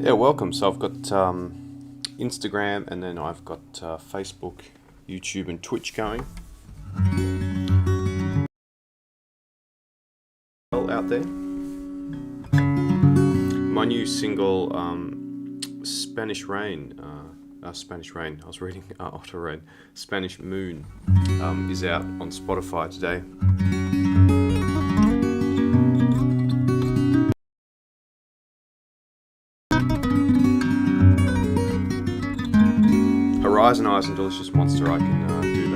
Yeah, welcome. So I've got Instagram, and then I've got Facebook, YouTube, and Twitch going out there. My new single, Spanish Rain. Spanish Rain. I was reading Auto Rain. Spanish Moon is out on Spotify today. Horizon Eyes and Delicious Monster, I can do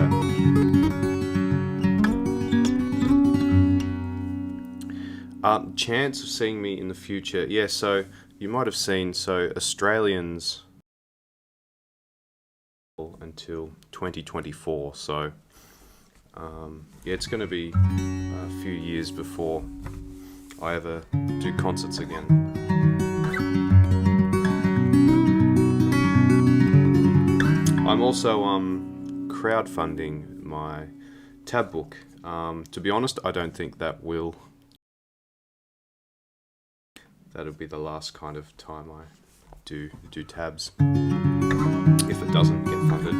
that. Chance of seeing me in the future. Yeah, so you might have seen, so Australians until 2024, so yeah, it's going to be a few years before I ever do concerts again. I'm also crowdfunding my tab book. To be honest, I don't think that'll be the last kind of time I do tabs, if it doesn't get funded.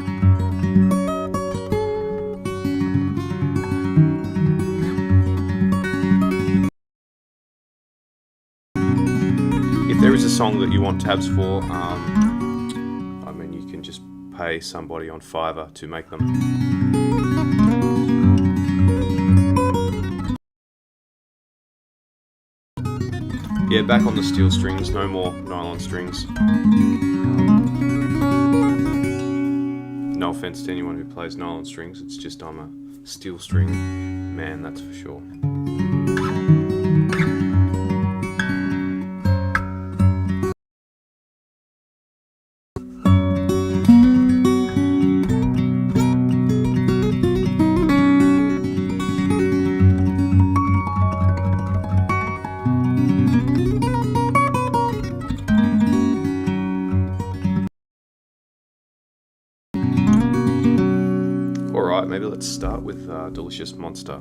If there is a song that you want tabs for, I mean, you can just pay somebody on Fiverr to make them. Yeah, back on the steel strings, no more nylon strings. No offense to anyone who plays nylon strings, it's just I'm a steel string man, that's for sure. Alright, maybe let's start with Delicious Monster.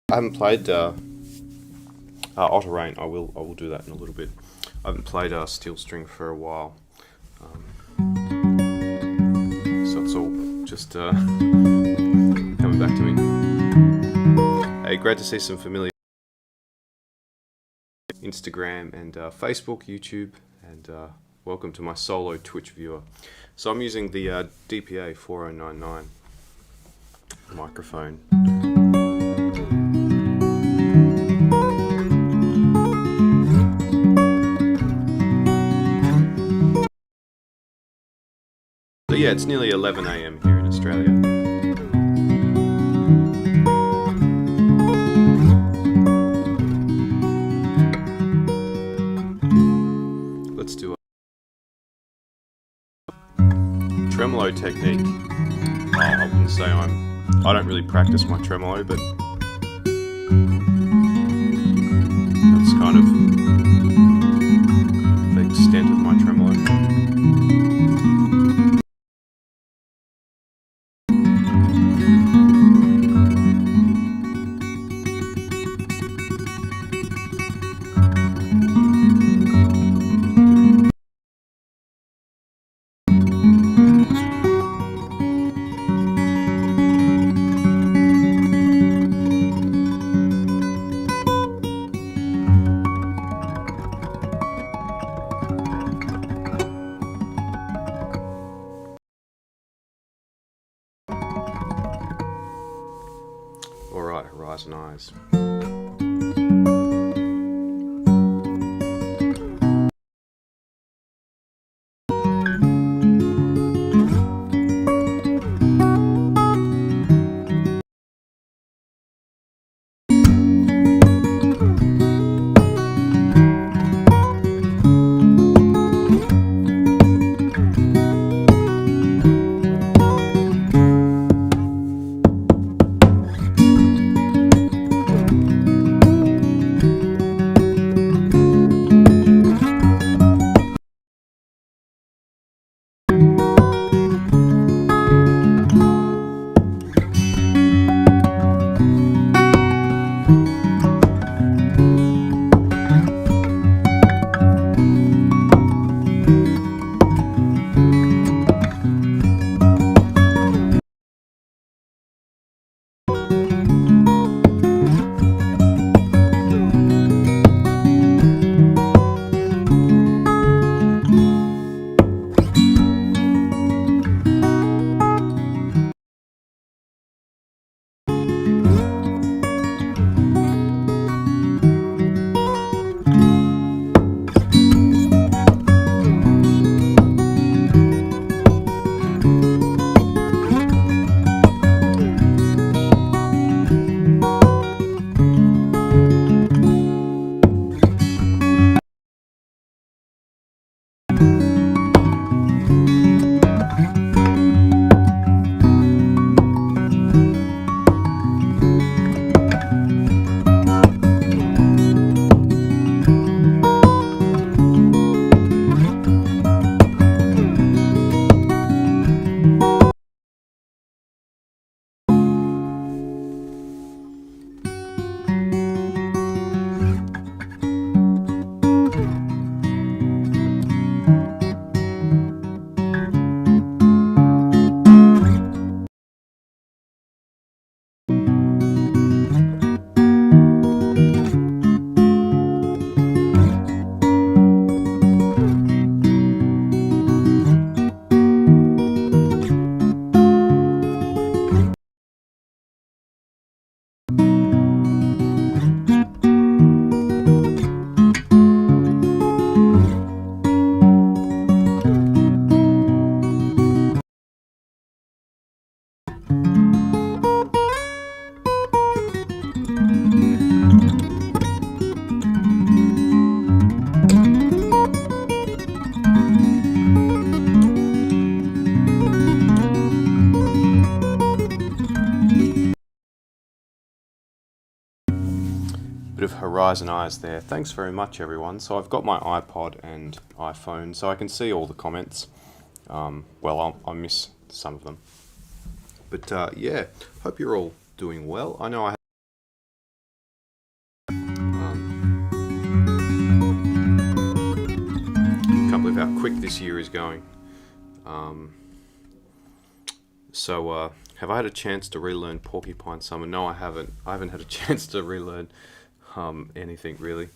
I haven't played Auto Rain. I will do that in a little bit. I haven't played steel string for a while, so it's all just coming back to me. Hey, great to see some familiar Instagram and Facebook, YouTube, and welcome to my solo Twitch viewer. So I'm using the DPA 4099 microphone. So yeah, it's nearly 11 a.m. here in Australia. Let's do a tremolo technique. Oh, I wouldn't say I don't really practice my tremolo, but that's kind of the extent of my tremolo. Alright, Horizon Eyes. Bit of Horizon Eyes there. Thanks very much, everyone. So I've got my iPod and iPhone, so I can see all the comments. Well, I'll miss some of them. But yeah, hope you're all doing well. I know I can't believe how quick this year is going. So have I had a chance to relearn Porcupine Summer? No, I haven't. I haven't had a chance to relearn anything really.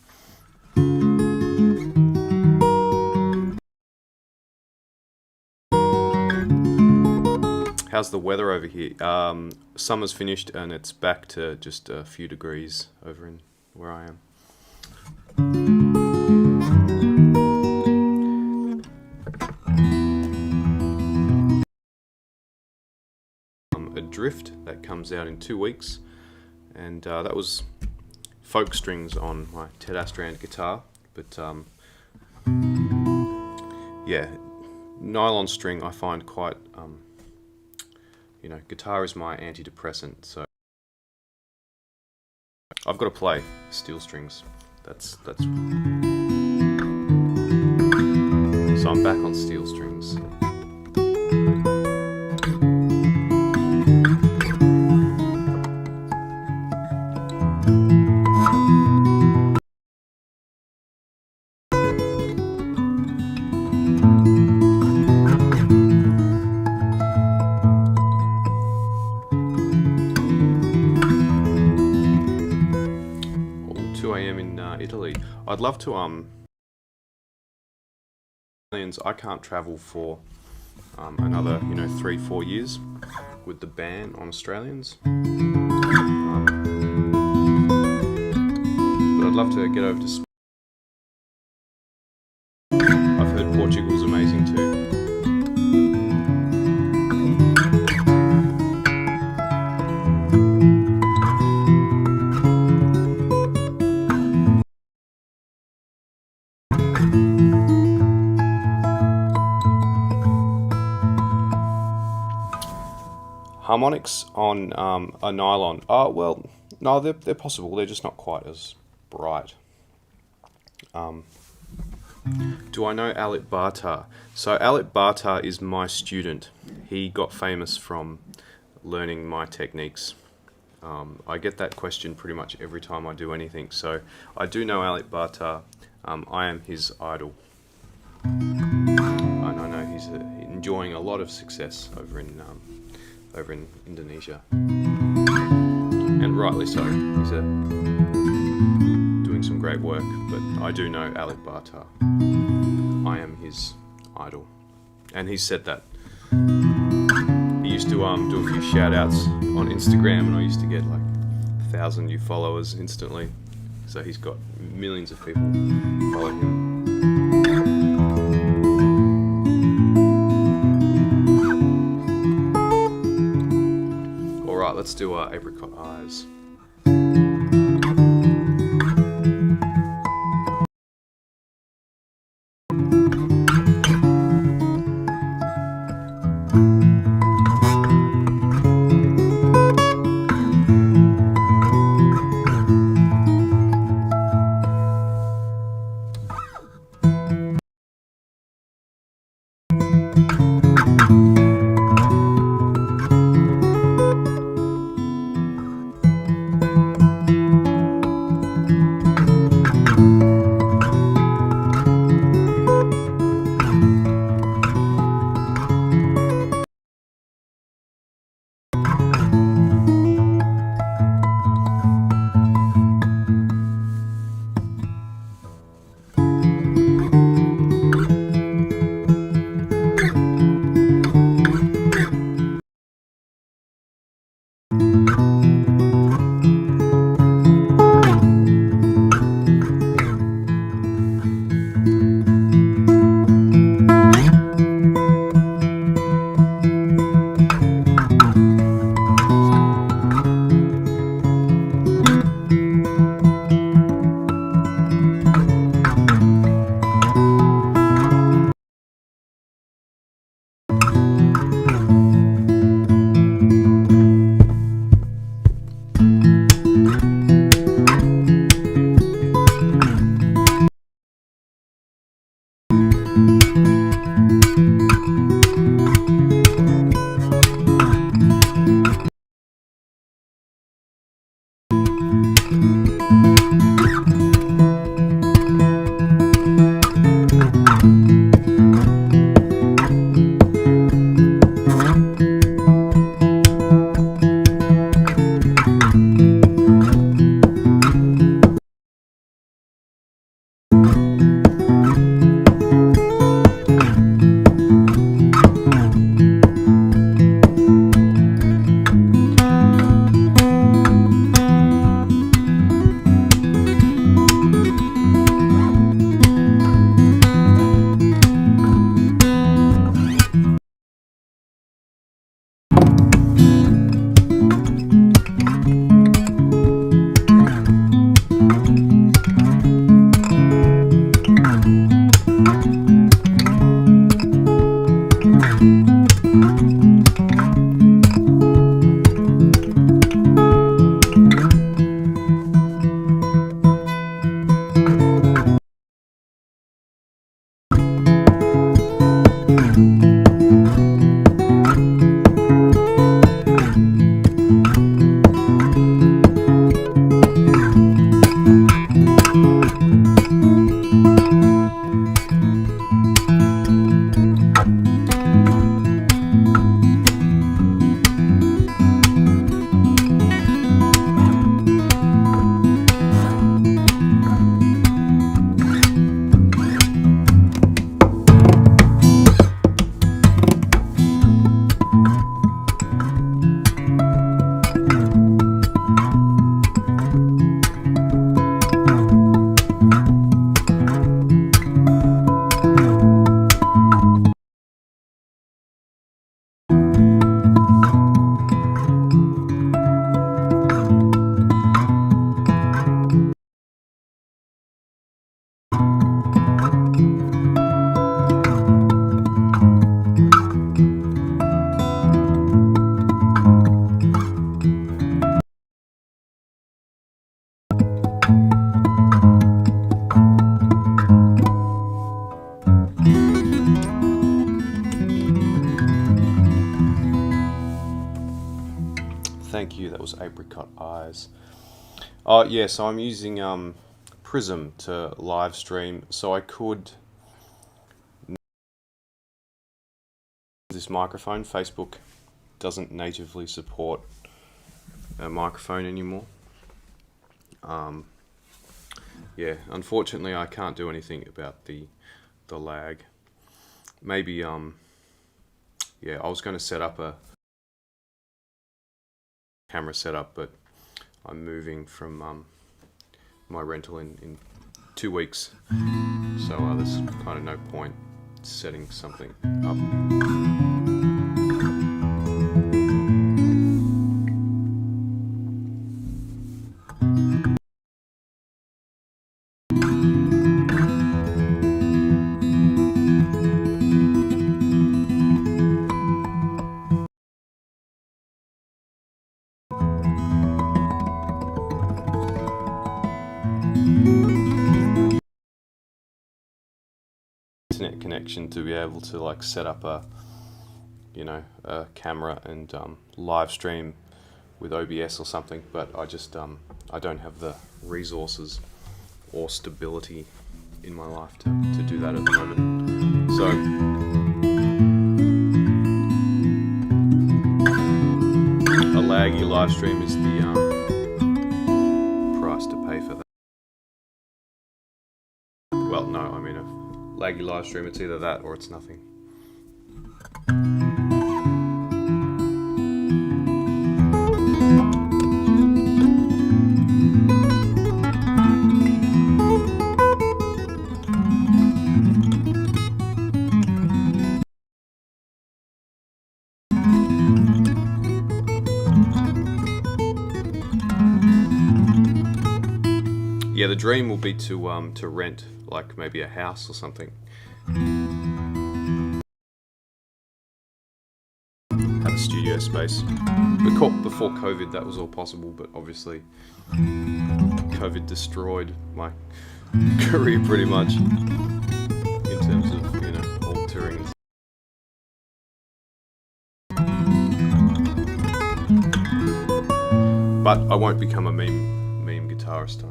How's the weather over here? Summer's finished and it's back to just a few degrees over in where I am. Drift that comes out in 2 weeks, and that was folk strings on my Ted Astrand guitar, but yeah, nylon string I find quite, guitar is my antidepressant, so I've got to play steel strings. That's so I'm back on steel strings. In Italy. I'd love to I can't travel for another 3-4 years with the ban on Australians, but I'd love to get over to Spain. I've heard Portugal's amazing too. Harmonics on a nylon. Well, no, they're possible. They're just not quite as bright. Do I know Alit Bartar? So Alit Bartar is my student. He got famous from learning my techniques. I get that question pretty much every time I do anything. So I do know Alit Bartar. I am his idol. And I know he's enjoying a lot of success over in Indonesia, and rightly so. He's doing some great work, but I do know Alit Bartar. I am his idol, and he said that. He used to do a few shout outs on Instagram, and I used to get like 1,000 new followers instantly, so he's got millions of people following him. Let's do Apricot Eyes. was Apricot Eyes. Oh yeah, so I'm using Prism to live stream, so I could this microphone. Facebook doesn't natively support a microphone anymore. Yeah, unfortunately I can't do anything about the lag. Maybe yeah, I was going to set up a camera setup, but I'm moving from my rental in 2 weeks, so there's kind of no point setting something up. Internet connection to be able to like set up a camera and live stream with OBS or something, but I just I don't have the resources or stability in my life to do that at the moment. So a laggy live stream is the price to pay for that. Well, no, I mean a laggy live stream, it's either that or it's nothing. Yeah, the dream will be to rent like maybe a house or something. Have a studio space. Before COVID that was all possible, but obviously COVID destroyed my career pretty much in terms of, all touring. But I won't become a meme guitarist.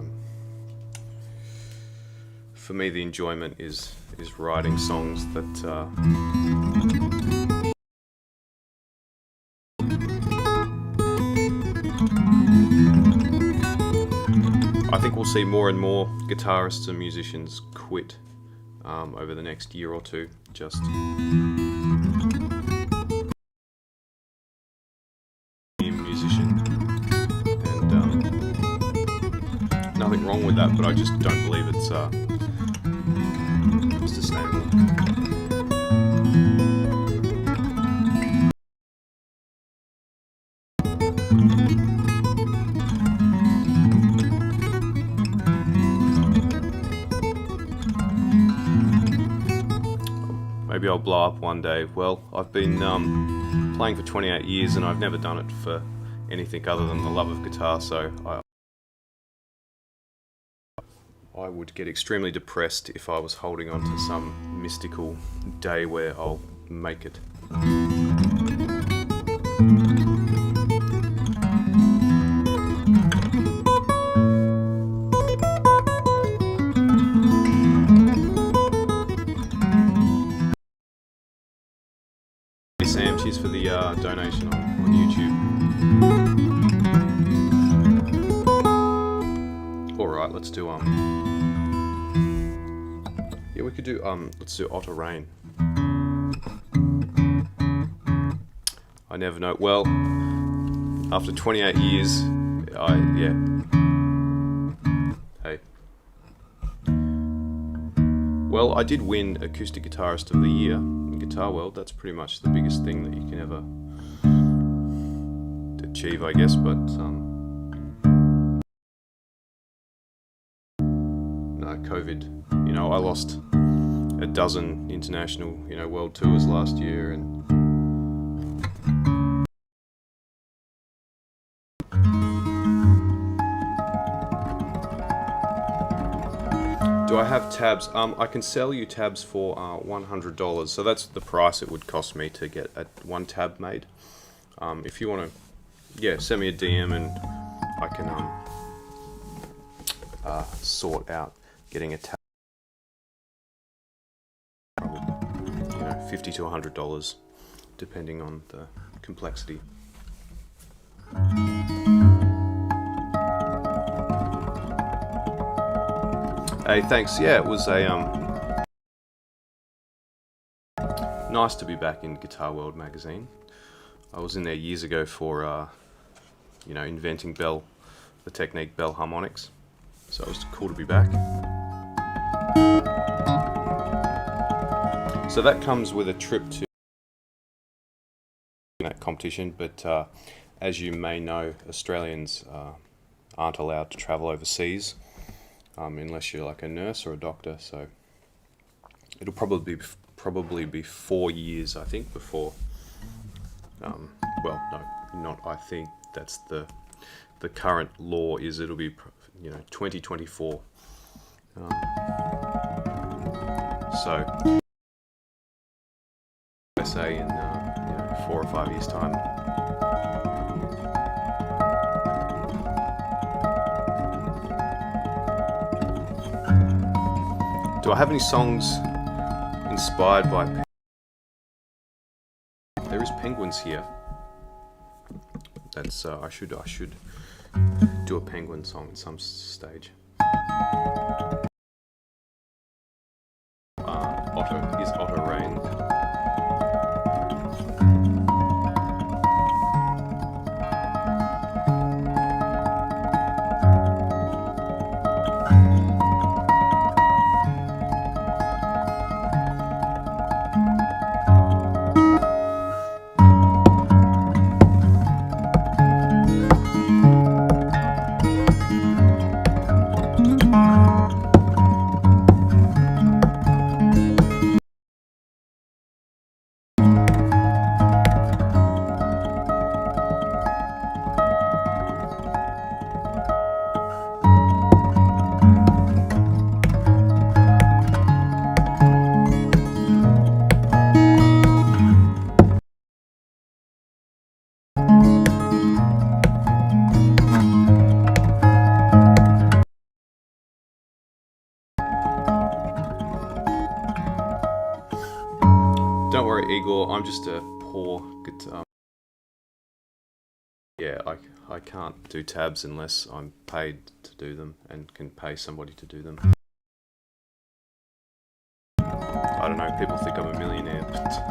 For me, the enjoyment is writing songs that I think we'll see more and more guitarists and musicians quit over the next year or two. Just musician, and nothing wrong with that, but I just don't believe it's sustainable. Maybe I'll blow up one day. Well, I've been playing for 28 years and I've never done it for anything other than the love of guitar, so I would get extremely depressed if I was holding on to some mystical day where I'll make it. Sam, cheers for the donation on YouTube. Alright, let's do yeah, we could do let's do Otter Rain. I never know. Well, after 28 years, yeah. Hey. Well, I did win Acoustic Guitarist of the Year in Guitar World. That's pretty much the biggest thing that you can ever achieve, I guess, but no, COVID. I lost a dozen international, world tours last year, and do I have tabs? I can sell you tabs for $100, so that's the price it would cost me to get one tab made. If you want to yeah, send me a DM and I can sort out getting a tab. Probably, $50 to $100, depending on the complexity. Hey, thanks. Yeah, it was a nice to be back in Guitar World magazine. I was in there years ago for inventing the technique bell harmonics. So it was cool to be back. So that comes with a trip to that competition, but as you may know, Australians aren't allowed to travel overseas unless you're like a nurse or a doctor. So it'll probably be 4 years, I think, before. Well, no, not I think. That's the current law is it'll be 2024. So USA in 4 or 5 years time. Do I have any songs inspired by? There is penguins here. That's I should do a penguin song at some stage. Otto Rain. Don't worry, Igor, I'm just a poor guitar. Yeah, I can't do tabs unless I'm paid to do them and can pay somebody to do them. I don't know, people think I'm a millionaire, but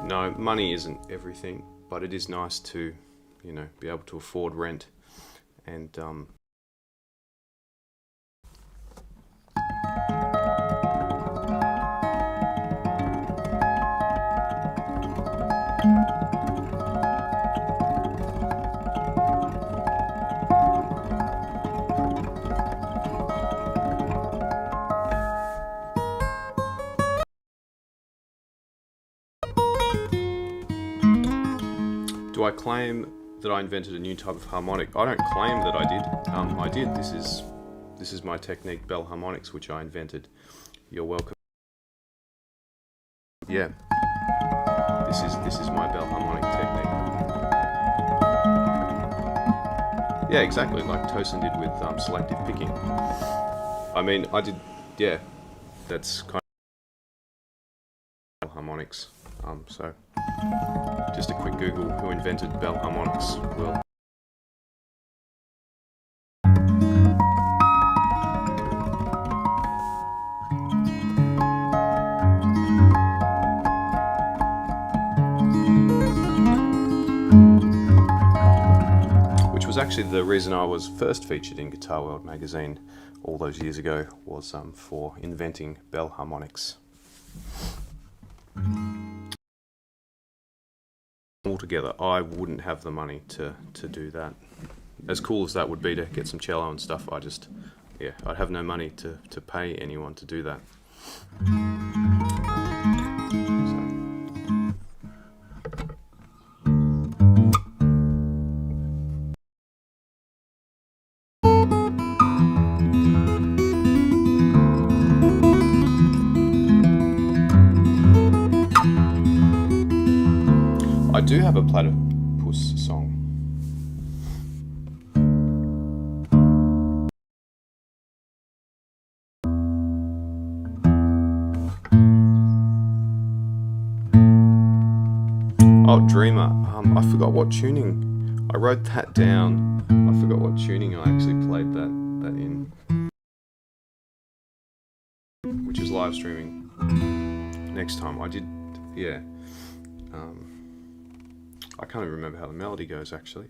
no, money isn't everything, but it is nice to, be able to afford rent and do I claim that I invented a new type of harmonic? I don't claim that I did. I did. This is my technique, bell harmonics, which I invented. You're welcome. Yeah, this is my bell harmonic technique. Yeah, exactly, like Tosin did with selective picking. I mean, I did, yeah, that's kind of harmonics. So just a quick Google, who invented bell harmonics? Well, which was actually the reason I was first featured in Guitar World magazine all those years ago, was for inventing bell harmonics. Altogether, I wouldn't have the money to do that. As cool as that would be to get some cello and stuff, I'd have no money to pay anyone to do that. I do have a platypus song. Oh, Dreamer. I forgot what tuning. I wrote that down. I forgot what tuning I actually played that in, which is live streaming next time. I did, yeah. I can't even remember how the melody goes actually.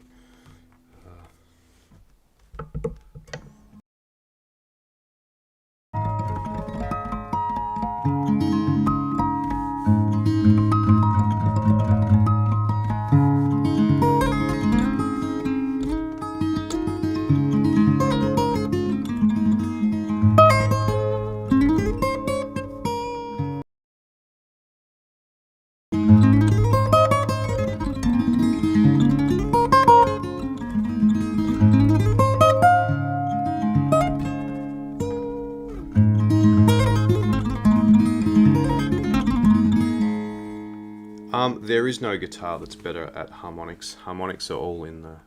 There is no guitar that's better at harmonics. Harmonics are all in the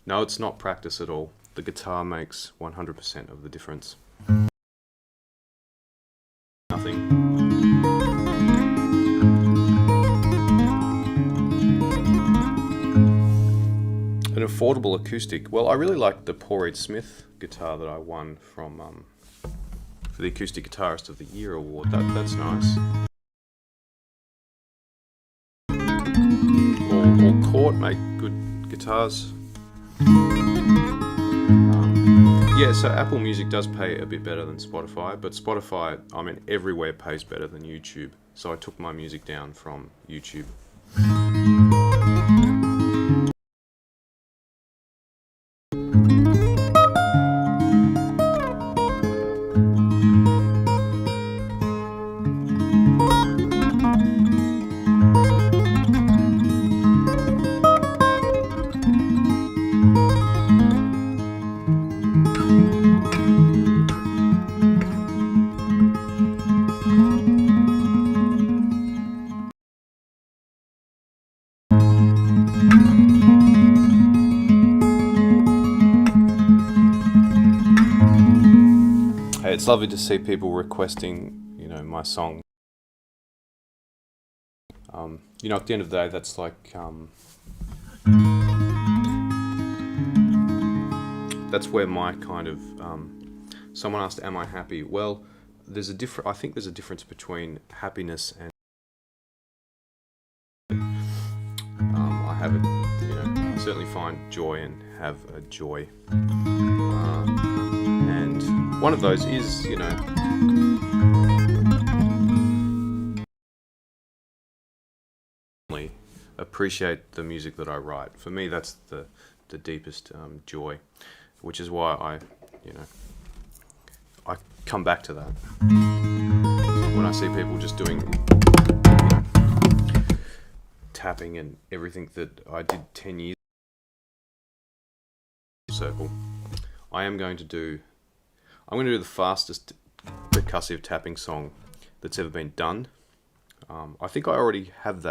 no, it's not practice at all. The guitar makes 100% of the difference. Nothing. An affordable acoustic. Well, I really like the Paul Reed Smith guitar that I won from for the Acoustic Guitarist of the Year award. That's nice. Or Court make good guitars. Yeah, so Apple Music does pay a bit better than Spotify, but Spotify, I mean, everywhere pays better than YouTube. So I took my music down from YouTube. Hey, it's lovely to see people requesting, my song. At the end of the day, that's like, that's where my kind of, someone asked, am I happy? Well, I think there's a difference between happiness and, I have it, I certainly find joy and have a joy. And one of those is, appreciate the music that I write. For me, that's the deepest joy, which is why I come back to that when I see people just doing tapping and everything that I did 10 years circle. I'm going to do the fastest percussive tapping song that's ever been done. I think I already have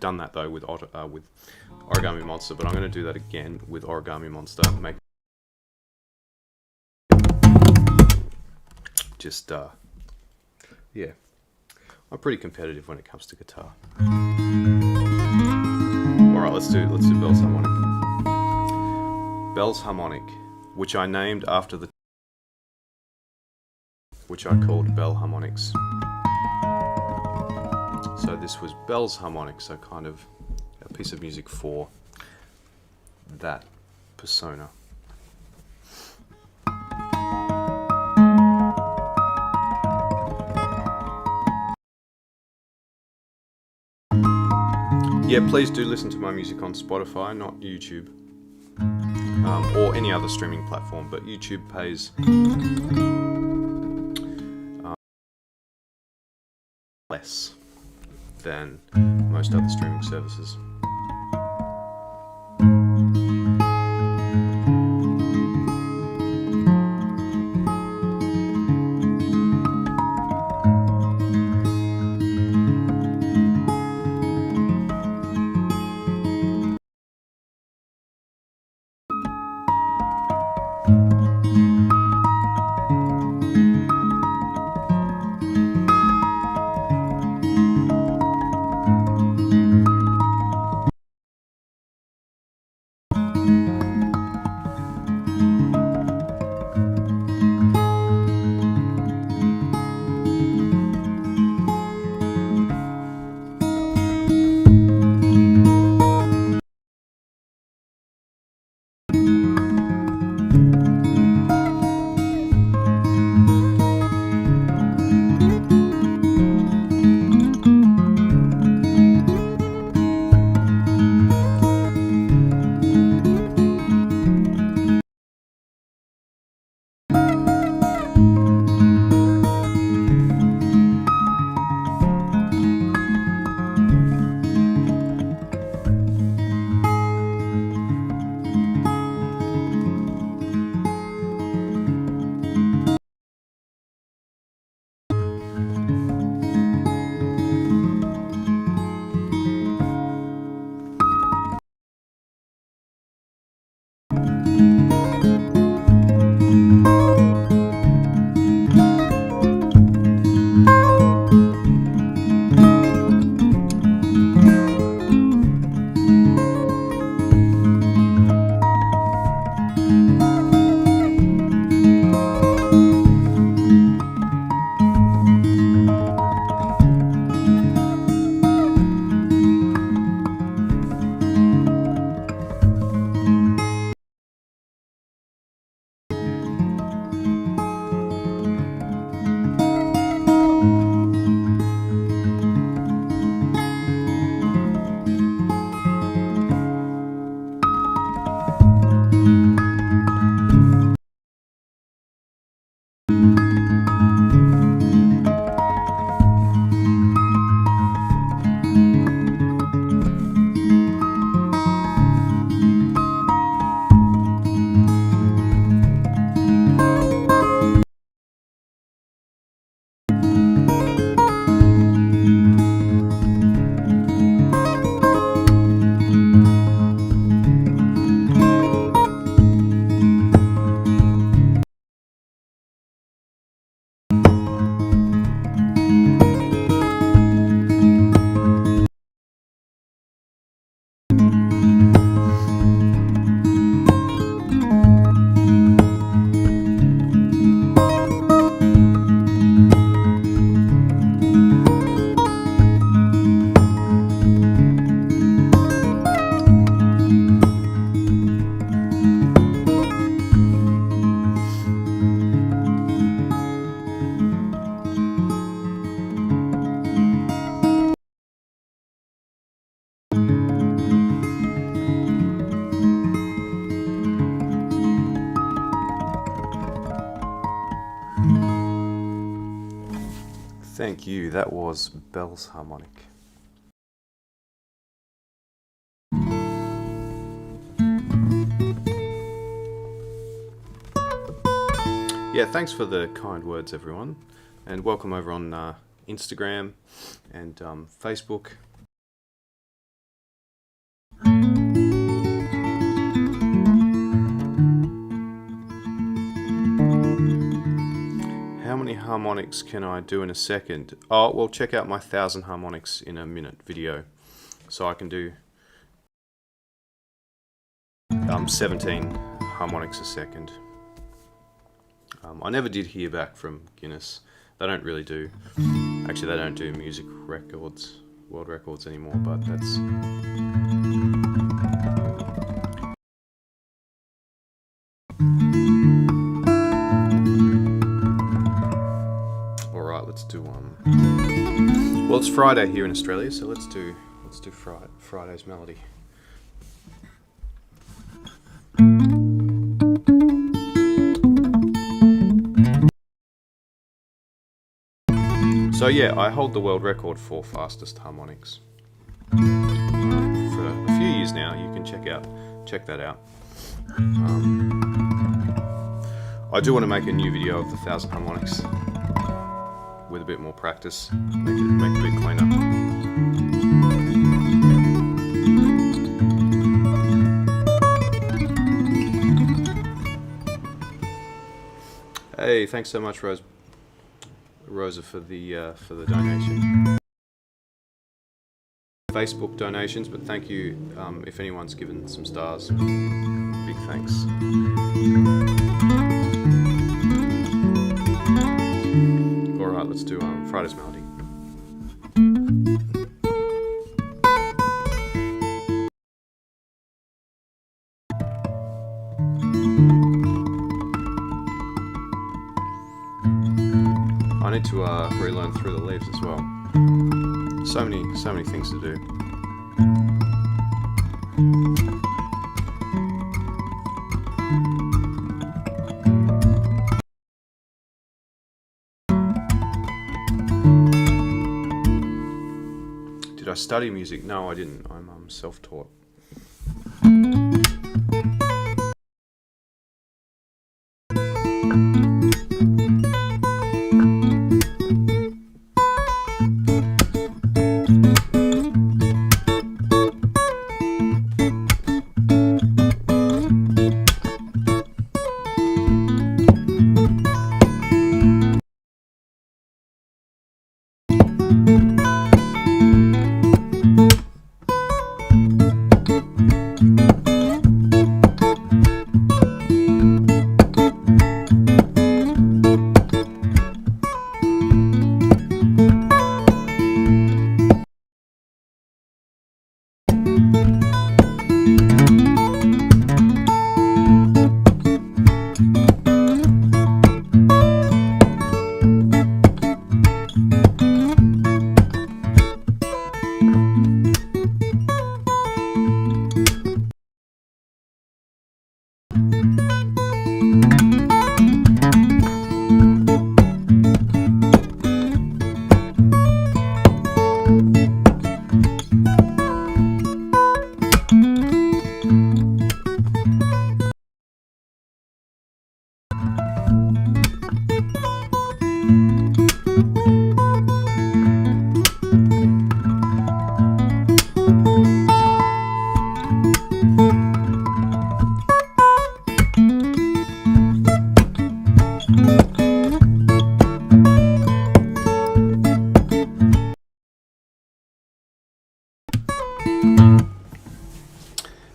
done that though with Origami Monster, but I'm going to do that again with Origami Monster. Yeah, I'm pretty competitive when it comes to guitar. All right, let's do Bell's Harmonic. Bell's Harmonic, which I named after which I called Bell Harmonics. So this was Bell's Harmonic, so kind of a piece of music for that persona. Yeah, please do listen to my music on Spotify, not YouTube, or any other streaming platform, but YouTube pays less than most other streaming services. Thank you, that was Bell's Harmonic. Yeah, thanks for the kind words, everyone, and welcome over on Instagram and Facebook. How many harmonics can I do in a second? Oh, well, check out my 1,000 harmonics in a minute video. So I can do 17 harmonics a second. I never did hear back from Guinness. They don't really do. Actually, they don't do music records, world records anymore, but that's... Alright, let's do one. Well, it's Friday here in Australia, so let's do Friday's melody. So yeah, I hold the world record for fastest harmonics. For a few years now, you can check that out. I do want to make a new video of the 1,000 harmonics with a bit more practice, make it a bit cleaner. Hey, thanks so much, Rosa, for the donation. Facebook donations, but thank you if anyone's given some stars. Big thanks. Alright, let's do Friday's melody. I need to relearn Through the Leaves as well. So many things to do. Did I study music? No, I didn't. I'm self-taught.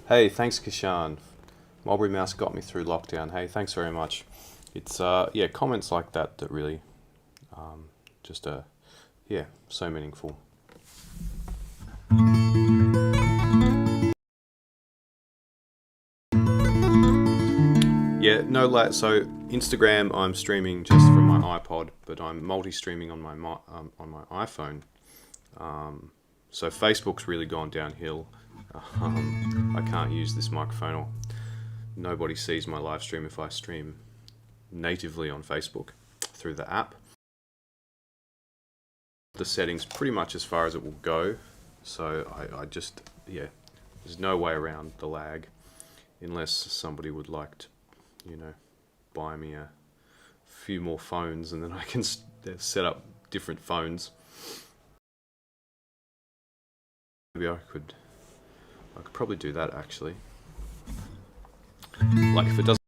Hey, thanks Kishan. Mulberry Mouse got me through lockdown. Hey, thanks very much. It's yeah, comments like that really just yeah, so meaningful. Yeah, no lag. So Instagram, I'm streaming just from my iPod, but I'm multi-streaming on my iPhone. So Facebook's really gone downhill. I can't use this microphone, or nobody sees my live stream if I stream natively on Facebook through the app. The settings pretty much as far as it will go. So I just, yeah, there's no way around the lag, unless somebody would like to, you know, buy me a few more phones and then I can set up different phones. Maybe I could probably do that actually. Like if it doesn't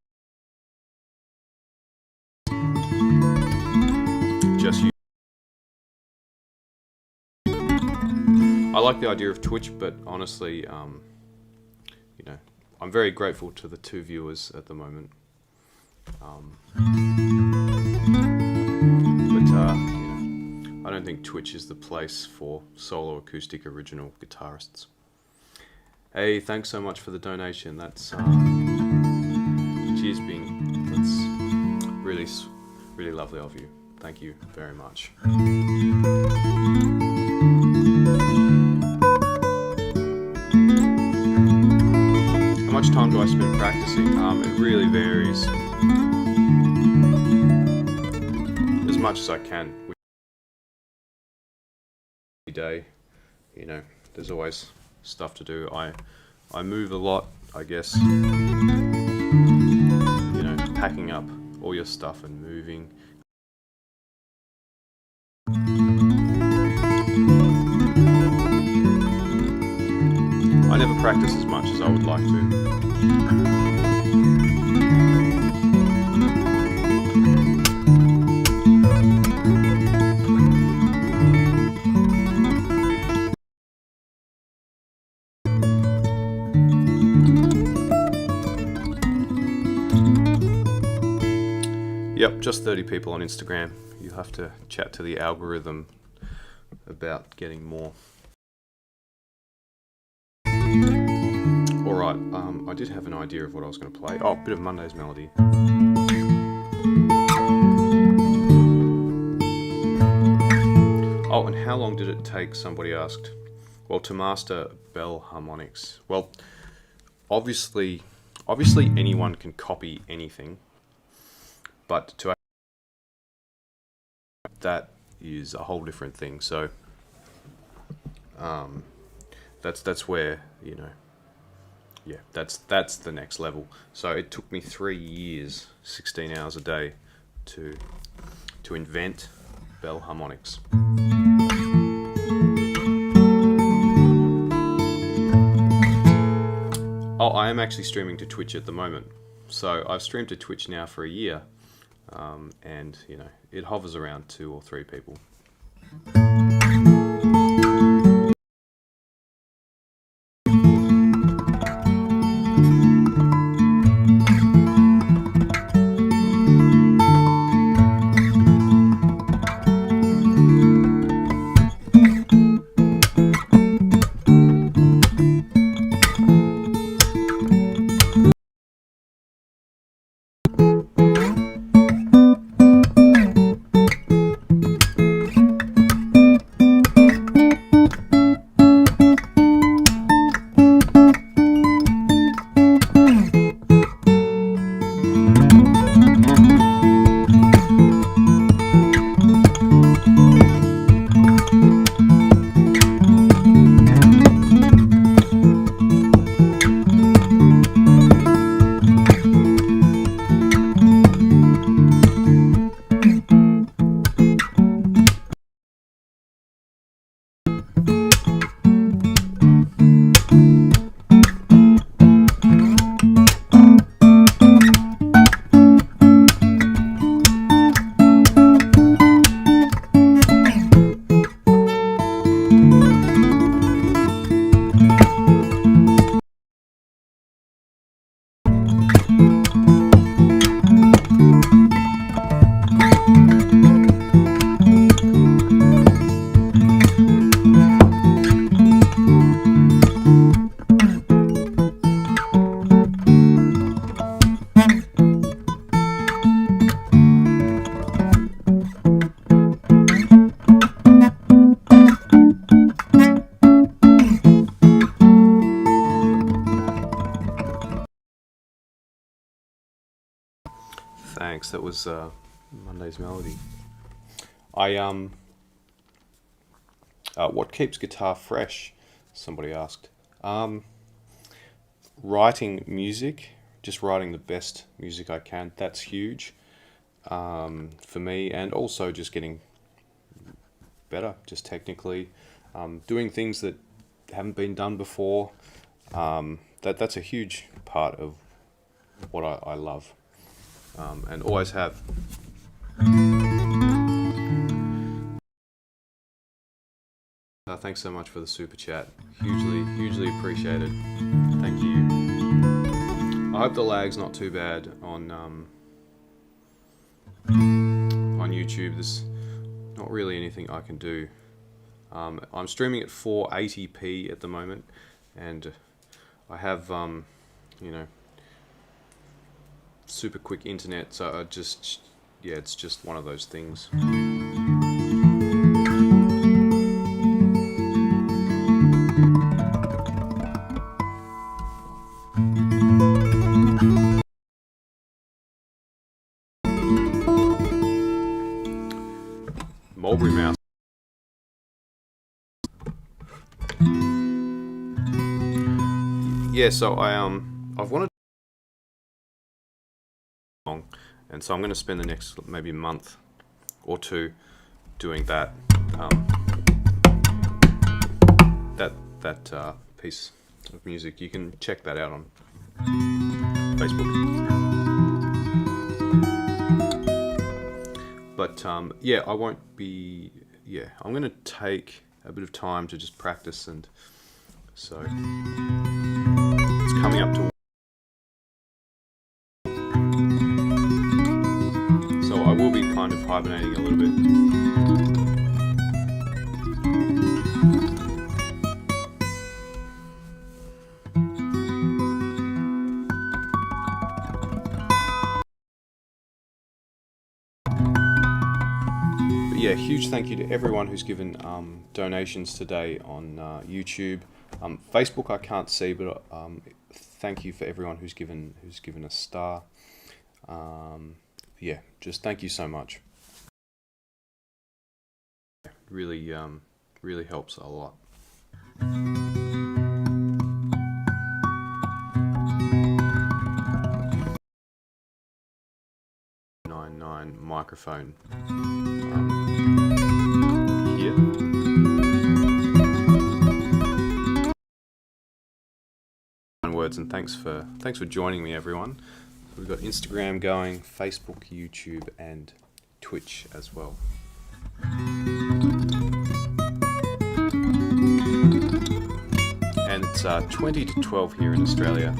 just you. I like the idea of Twitch, but honestly, you know, I'm very grateful to the 2 viewers at the moment. But you know, I don't think Twitch is the place for solo acoustic original guitarists. Hey, thanks so much for the donation. That's cheers, Bing. That's really lovely of you. Thank you very much. How much time do I spend practicing? It really varies. As much as I can. Every day, you know, there's always stuff to do. I move a lot, I guess. You know, packing up all your stuff and moving. I never practice as much as I would like to. Yep, just 30 people on Instagram. You have to chat to the algorithm about getting more. Alright, I did have an idea of what I was going to play. Oh, a bit of Monday's Melody. Oh, and how long did it take, somebody asked. Well, to master bell harmonics. Well, obviously anyone can copy anything, but to that is a whole different thing. So that's where, you know, yeah, that's the next level. So it took me 3 years, 16 hours a day to invent bell harmonics. Oh, I am actually streaming to Twitch at the moment. So I've streamed to Twitch now for a year, and you know, it hovers around 2 or 3 people. Thanks. That was Monday's Melody. What keeps guitar fresh? Somebody asked. Writing music, just writing the best music I can. That's huge for me, and also just getting better, just technically, doing things that haven't been done before. That's a huge part of what I love, and always have. Thanks so much for the super chat. Hugely appreciated. Thank you. I hope the lag's not too bad on YouTube. There's not really anything I can do. I'm streaming at 480p at the moment, and I have super quick internet, so it's just one of those things. Mulberry mouse. Yeah, so I've wanted long, and so I'm going to spend the next maybe month or two doing that. That piece of music. You can check that out on Facebook. But yeah, I won't be. Yeah, I'm going to take a bit of time to just practice, and so it's coming up to. So I will be kind of hibernating a little bit. Yeah, huge thank you to everyone who's given donations today on YouTube. Facebook I can't see, but thank you for everyone who's given a star. Yeah, just thank you so much. Really helps a lot. 99 microphone. Here. Words, and thanks for joining me, everyone. So we've got Instagram going, Facebook, YouTube, and Twitch as well. And it's 20 to 12 here in Australia.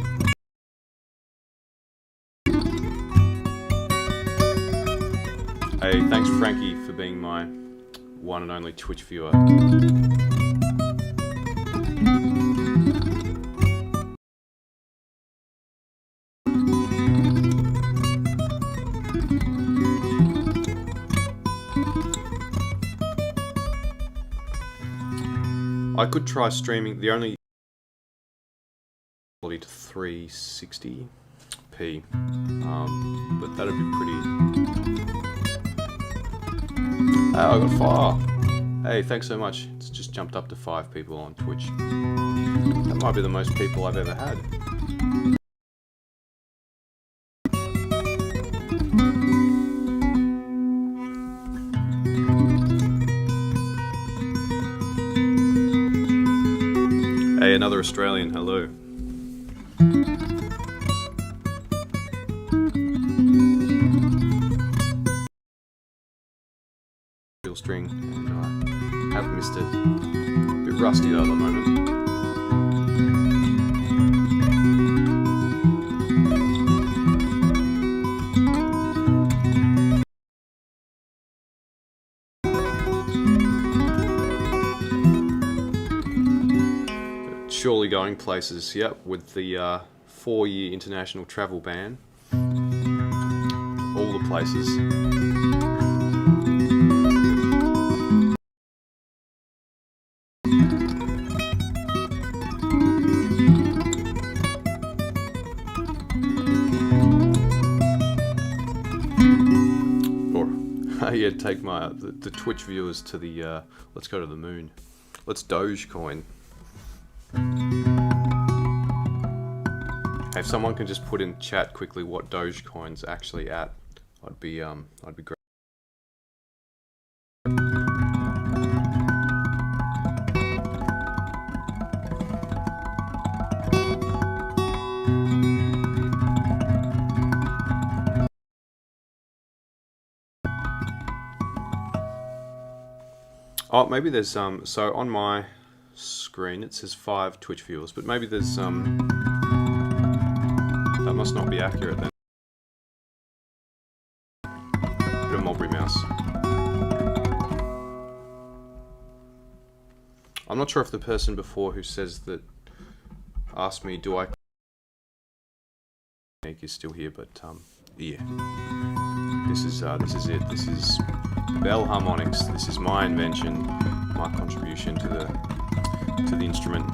Hey, thanks Frankie for being my one and only Twitch viewer. I could try streaming, the only quality to 360p, but that'd be pretty. I got 5. Hey, thanks so much. It's just jumped up to 5 people on Twitch. That might be the most people I've ever had. Hey, another Australian, hello. String, and I have missed it. A bit rusty though at the moment. Surely going places, yep, with the 4-year international travel ban. All the places. Yeah, take the Twitch viewers to the let's go to the moon. Let's Dogecoin. Hey, if someone can just put in chat quickly what Dogecoin's actually at, I'd be great. Oh, maybe there's so on my screen it says 5 Twitch viewers, but maybe there's that must not be accurate then. Bit of Mulberry Mouse. I'm not sure if the person before who says that asked me, do I is still here, but yeah. This is it. This is bell harmonics. This is my invention, my contribution to the instrument.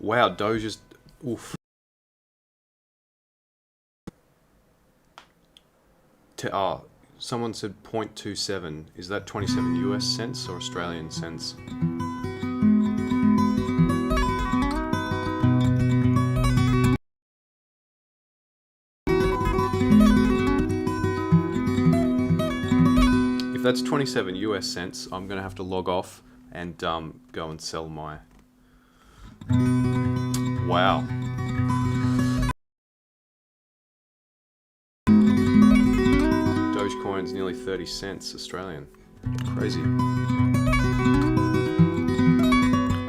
Wow, Doge just oof. Someone said 0.27. Is that 27 US cents or Australian cents? If that's 27 US cents, I'm going to have to log off and go and sell my... Wow. Dogecoin's nearly 30 cents Australian. Crazy.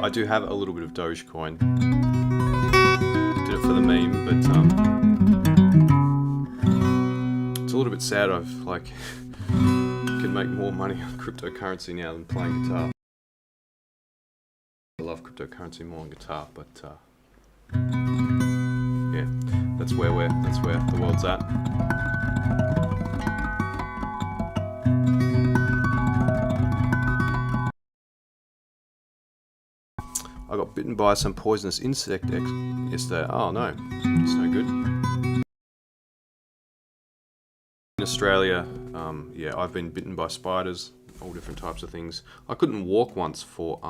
I do have a little bit of Dogecoin. Did it for the meme, but it's a little bit sad. I've like can make more money on cryptocurrency now than playing guitar. I love cryptocurrency more than guitar, but yeah, that's where the world's at. I got bitten by some poisonous insect yesterday. Oh no, it's no good. In Australia, yeah, I've been bitten by spiders, all different types of things. I couldn't walk once for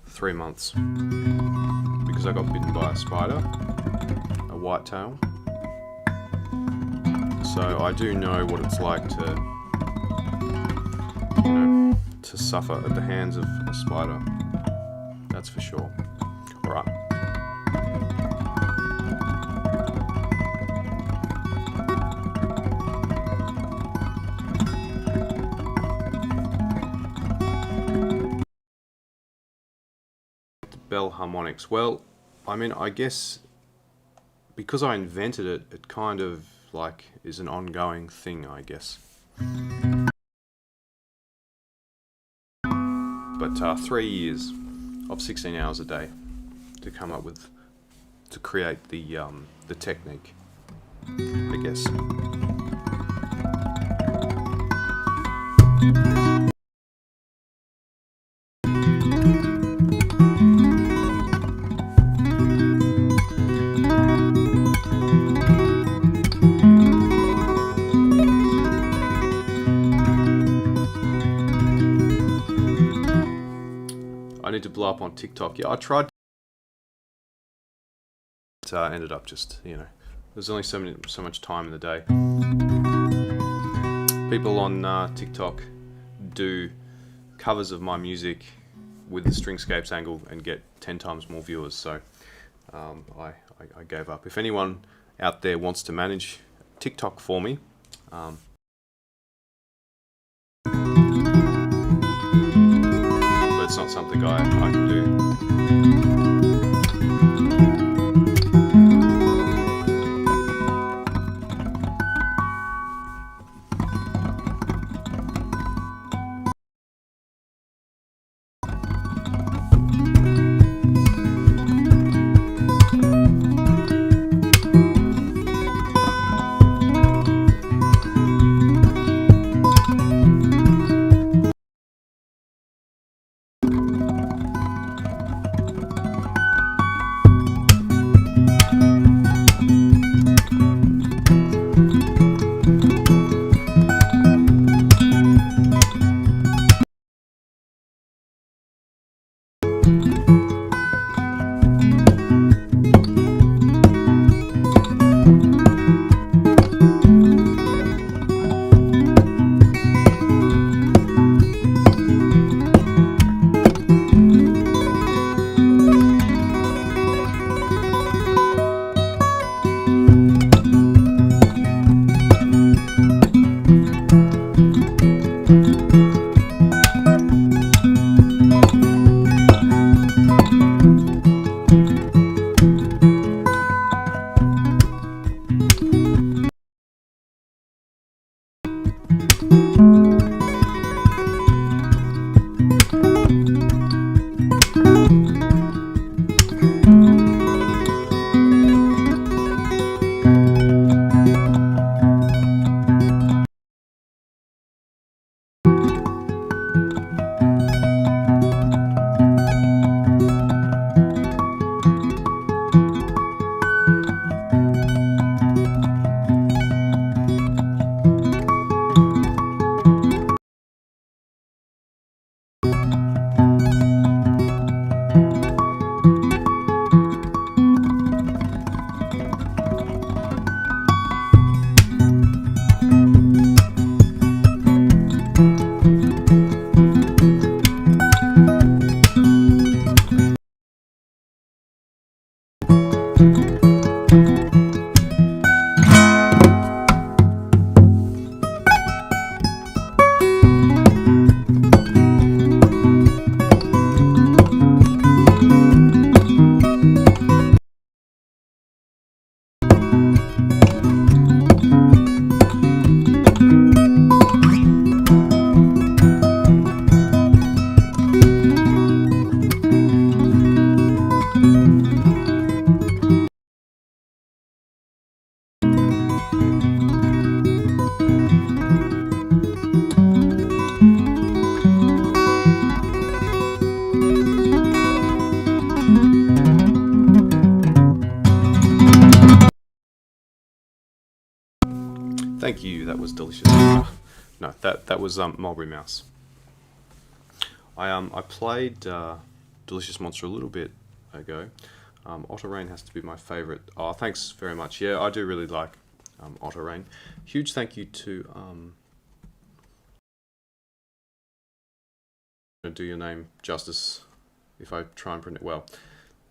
3 months because I got bitten by a spider, a whitetail. So I do know what it's like to, you know, to suffer at the hands of a spider. That's for sure. All right. Bell harmonics. Well, I mean, I guess because I invented it, it kind of like is an ongoing thing, I guess. But 3 years of 16 hours a day to come up with, to create the technique, I guess. I need to blow up on TikTok. Yeah, I tried. But ended up just, you know, there's only so much time in the day. People on TikTok do covers of my music with the Stringscapes angle and get 10 times more viewers. So I gave up. If anyone out there wants to manage TikTok for me, it's not something I can do. that was delicious. No, that was Mulberry Mouse. I played Delicious Monster a little bit ago. Otter Rain has to be my favourite. Oh, thanks very much. Yeah, I do really like Otter Rain. Huge thank you to do your name justice if I try and print it well.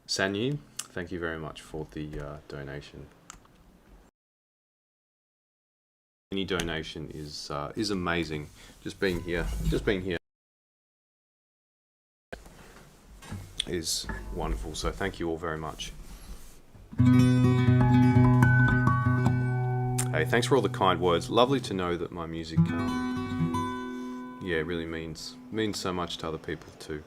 Sanyi, thank you very much for the donation. Any donation is amazing. Just being here is wonderful. So thank you all very much. Hey, thanks for all the kind words. Lovely to know that my music, yeah, really means so much to other people too.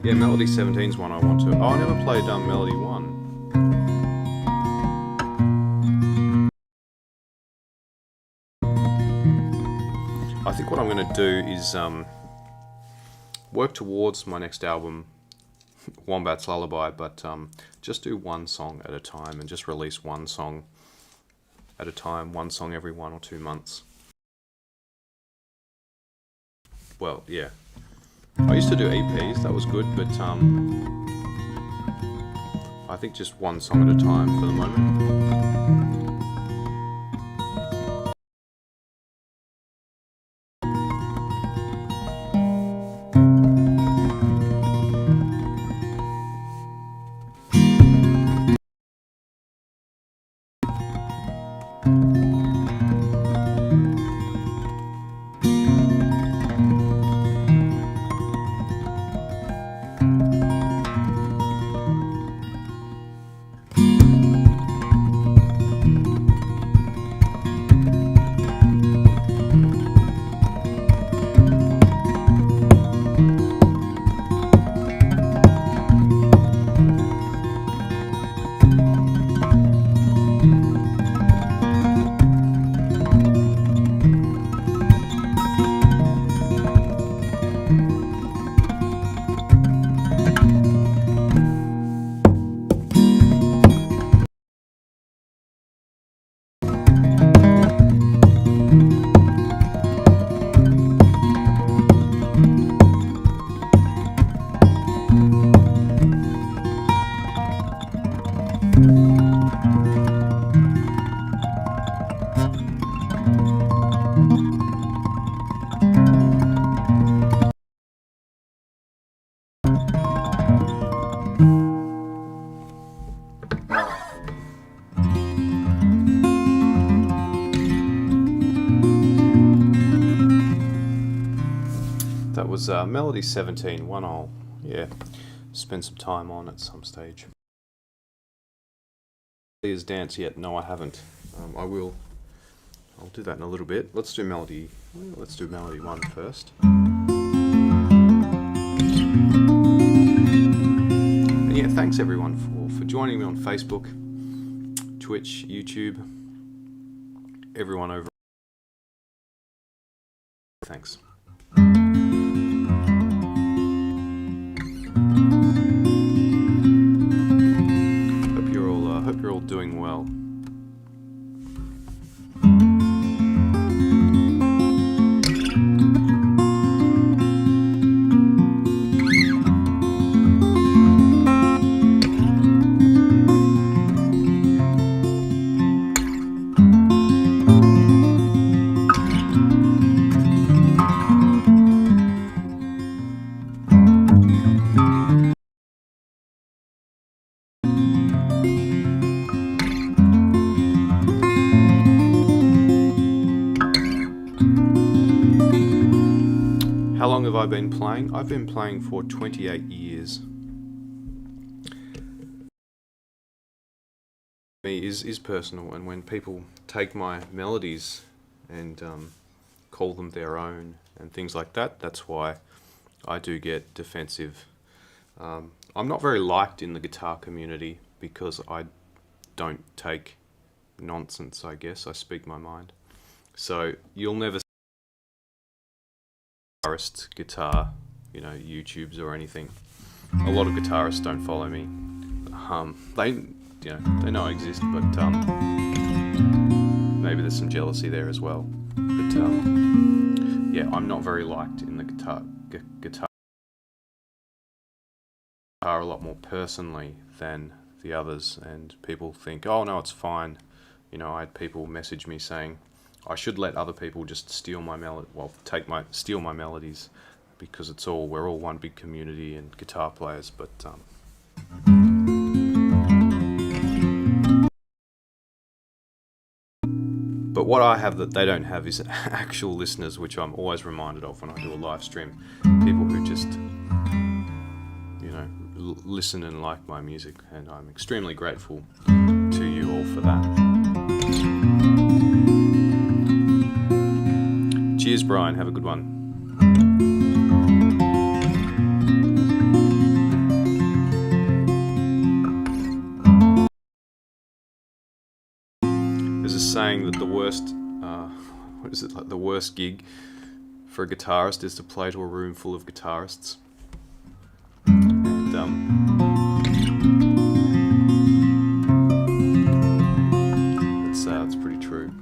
Yeah, Melody 17's one I want to. Oh, I never played Melody 1. I think what I'm going to do is work towards my next album, Wombat's Lullaby, but just do one song at a time and just release one song at a time, one song every 1 or 2 months. Well, yeah. I used to do EPs, that was good, but I think just one song at a time for the moment. That was Melody 17, one I'll, yeah, spend some time on at some stage. Is dance yet? No, I haven't. I will. I'll do that in a little bit. Let's do Melody 1 first. And yeah, thanks everyone for joining me on Facebook, Twitch, YouTube, everyone over. Thanks. Hope you're all doing well. How long have I been playing? I've been playing for 28 years. Me is personal, and when people take my melodies and call them their own and things like that, that's why I do get defensive. I'm not very liked in the guitar community because I don't take nonsense, I guess. I speak my mind. So you'll never see a guitarist guitar, YouTubes or anything. A lot of guitarists don't follow me. They know I exist, but maybe there's some jealousy there as well. But yeah, I'm not very liked in the guitar a lot more personally than the others, and people think, oh no, it's fine. I had people message me saying I should let other people just steal my steal my melodies, because we're all one big community and guitar players. But what I have that they don't have is actual listeners, which I'm always reminded of when I do a live stream. People who just, listen and like my music, and I'm extremely grateful to you all for that. Cheers, Brian. Have a good one. There's a saying that the worst, the worst gig for a guitarist is to play to a room full of guitarists. And that's pretty true.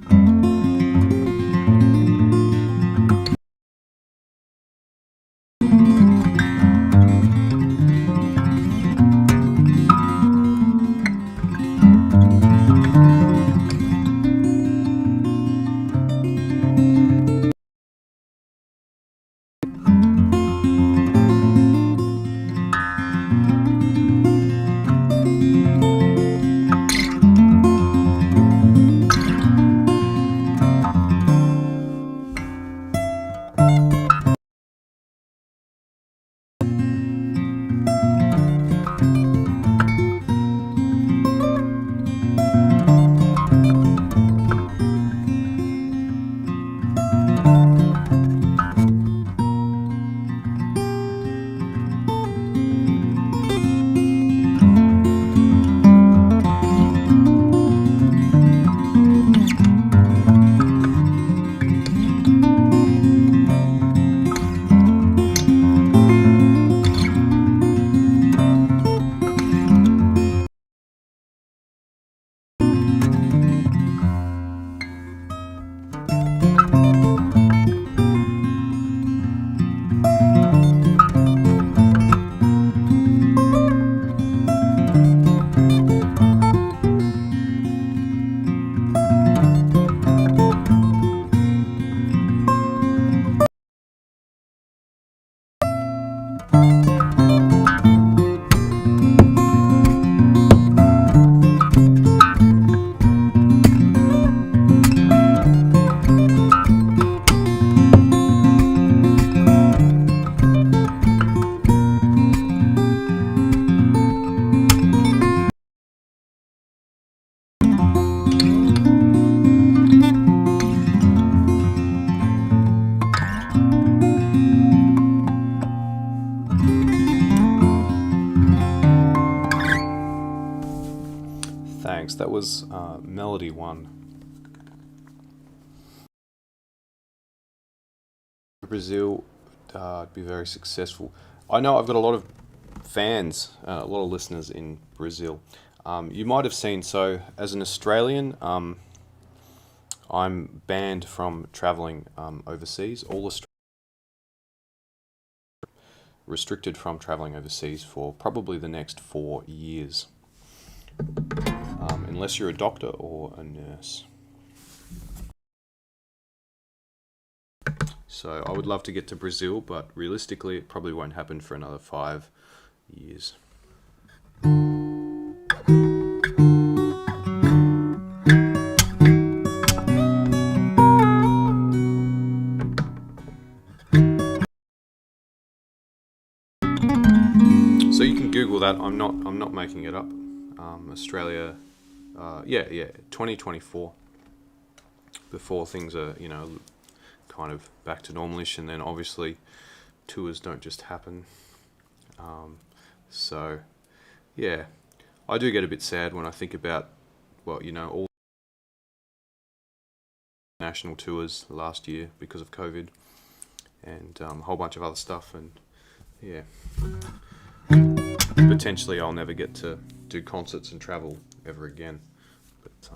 Thanks. That was Melody 1. Brazil, I'd be very successful. I know I've got a lot of fans, a lot of listeners in Brazil. You might have seen, so as an Australian, I'm banned from traveling overseas. Restricted from traveling overseas for probably the next 4 years. Unless you're a doctor or a nurse. So I would love to get to Brazil, but realistically it probably won't happen for another 5 years. So you can Google that. I'm not making it up. Australia, 2024. Before things are, kind of back to normalish, and then obviously tours don't just happen. So yeah, I do get a bit sad when I think about, all international tours last year because of COVID, and a whole bunch of other stuff, and yeah, potentially I'll never get to do concerts and travel ever again. But so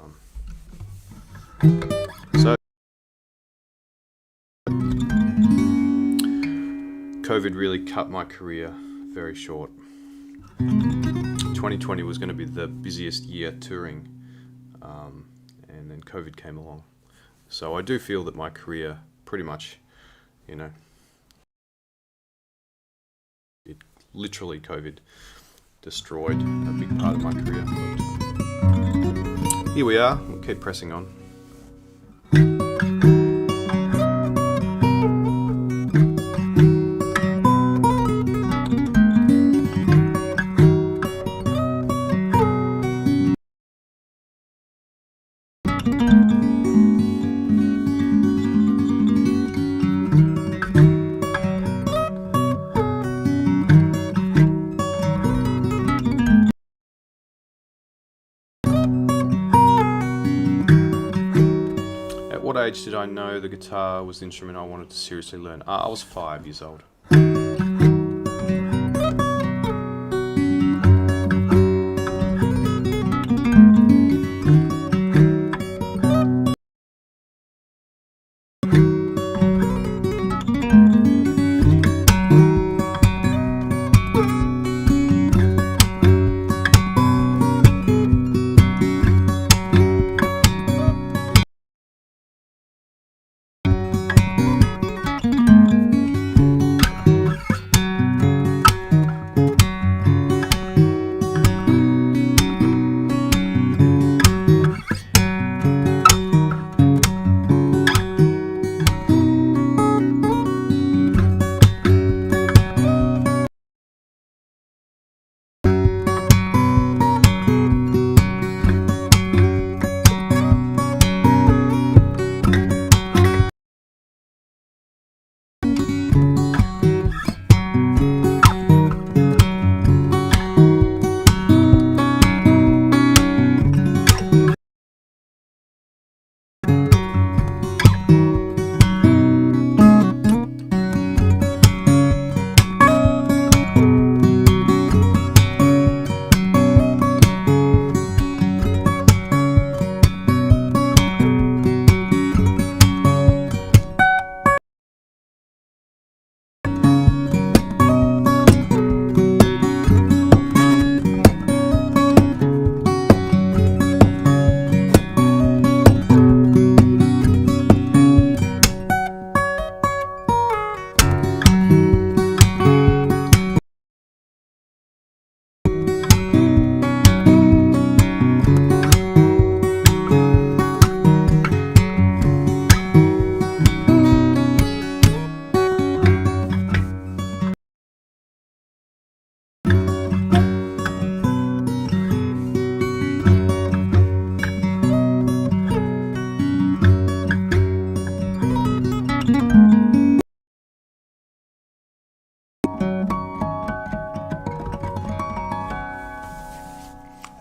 COVID really cut my career very short. 2020 was going to be the busiest year touring, and then COVID came along. So I do feel that my career pretty much, it literally COVID destroyed a big part of my career. But here we are, we'll keep pressing on. At what age did I know the guitar was the instrument I wanted to seriously learn? I was 5 years old.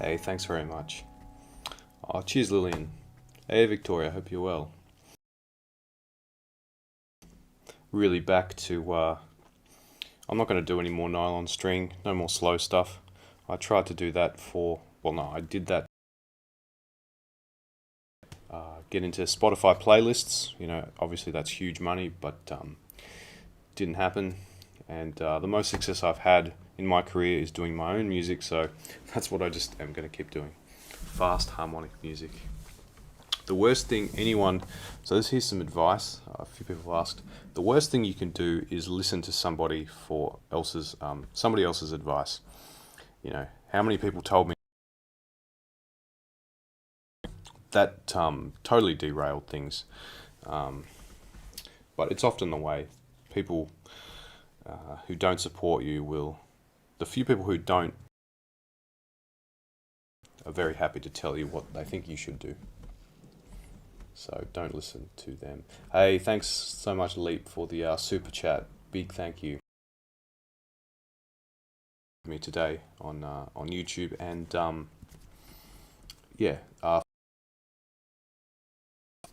Hey, thanks very much. Oh, cheers, Lillian. Hey, Victoria, hope you're well. Really back to, I'm not going to do any more nylon string, no more slow stuff. I tried to do that I did that. Get into Spotify playlists, obviously that's huge money, but didn't happen. And the most success I've had in my career is doing my own music, so that's what I just am going to keep doing. Fast harmonic music. The worst thing here's some advice. A few people asked. The worst thing you can do is listen to somebody else's advice. How many people told me that totally derailed things. But it's often the way. People who don't support you the few people who don't are very happy to tell you what they think you should do. So don't listen to them. Hey, thanks so much, Leap, for the super chat. Big thank you. Me today on YouTube, and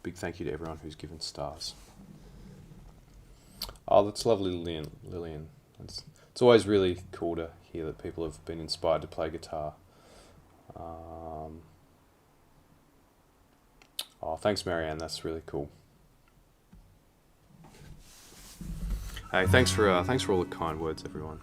big thank you to everyone who's given stars. Oh, that's lovely, Lillian. It's always really cool to hear that people have been inspired to play guitar. Oh, thanks, Marianne. That's really cool. Hey, thanks for all the kind words, everyone.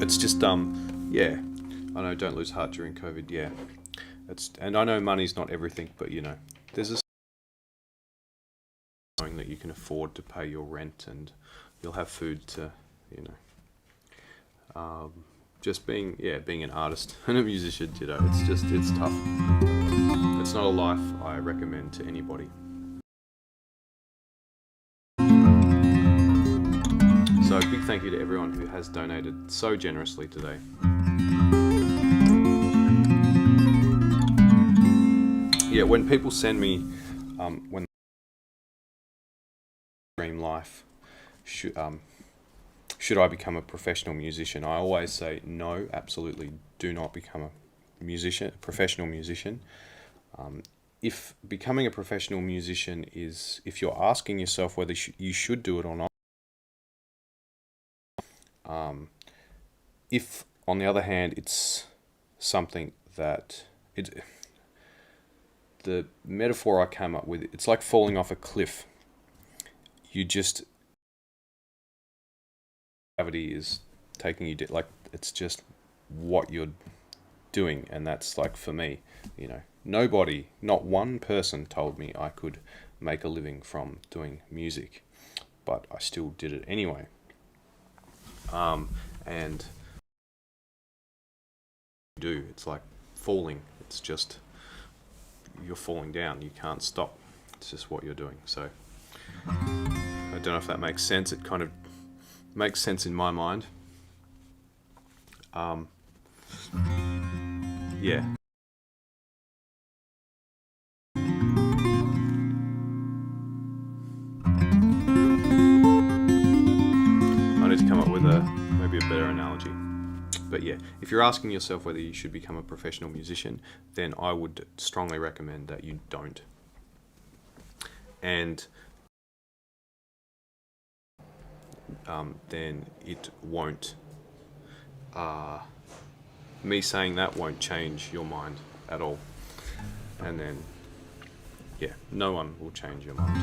It's just yeah. I know, don't lose heart during COVID. Yeah, and I know money's not everything, but there's a knowing that you can afford to pay your rent and you'll have food to, just being an artist and a musician, it's tough. It's not a life I recommend to anybody. So big thank you to everyone who has donated so generously today. Yeah, when people send me when dream life, should I become a professional musician? I always say no, absolutely do not become a professional musician. If becoming a professional musician if you're asking yourself whether you should do it or not, if on the other hand it's something that the metaphor I came up with, it's like falling off a cliff. Gravity is taking you like it's just what you're doing, and that's like, for me, nobody, not one person told me I could make a living from doing music, but I still did it anyway. And it's like falling. It's just you're falling down. You can't stop. It's just what you're doing. So I don't know if that makes sense. It kind of makes sense in my mind. Yeah. I need to come up with maybe a better analogy. But yeah, if you're asking yourself whether you should become a professional musician, then I would strongly recommend that you don't. And then it won't, me saying that won't change your mind at all. And then, yeah, no one will change your mind.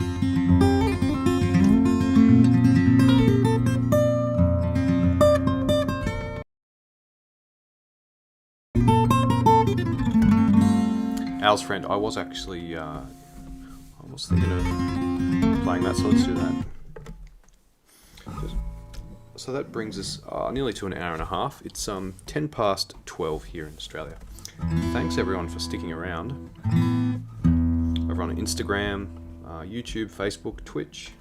Al's friend, I was actually, I was thinking of playing that, so let's do that. So that brings us nearly to an hour and a half. It's 10 past 12 here in Australia. Thanks everyone for sticking around. Over on Instagram, YouTube, Facebook, Twitch.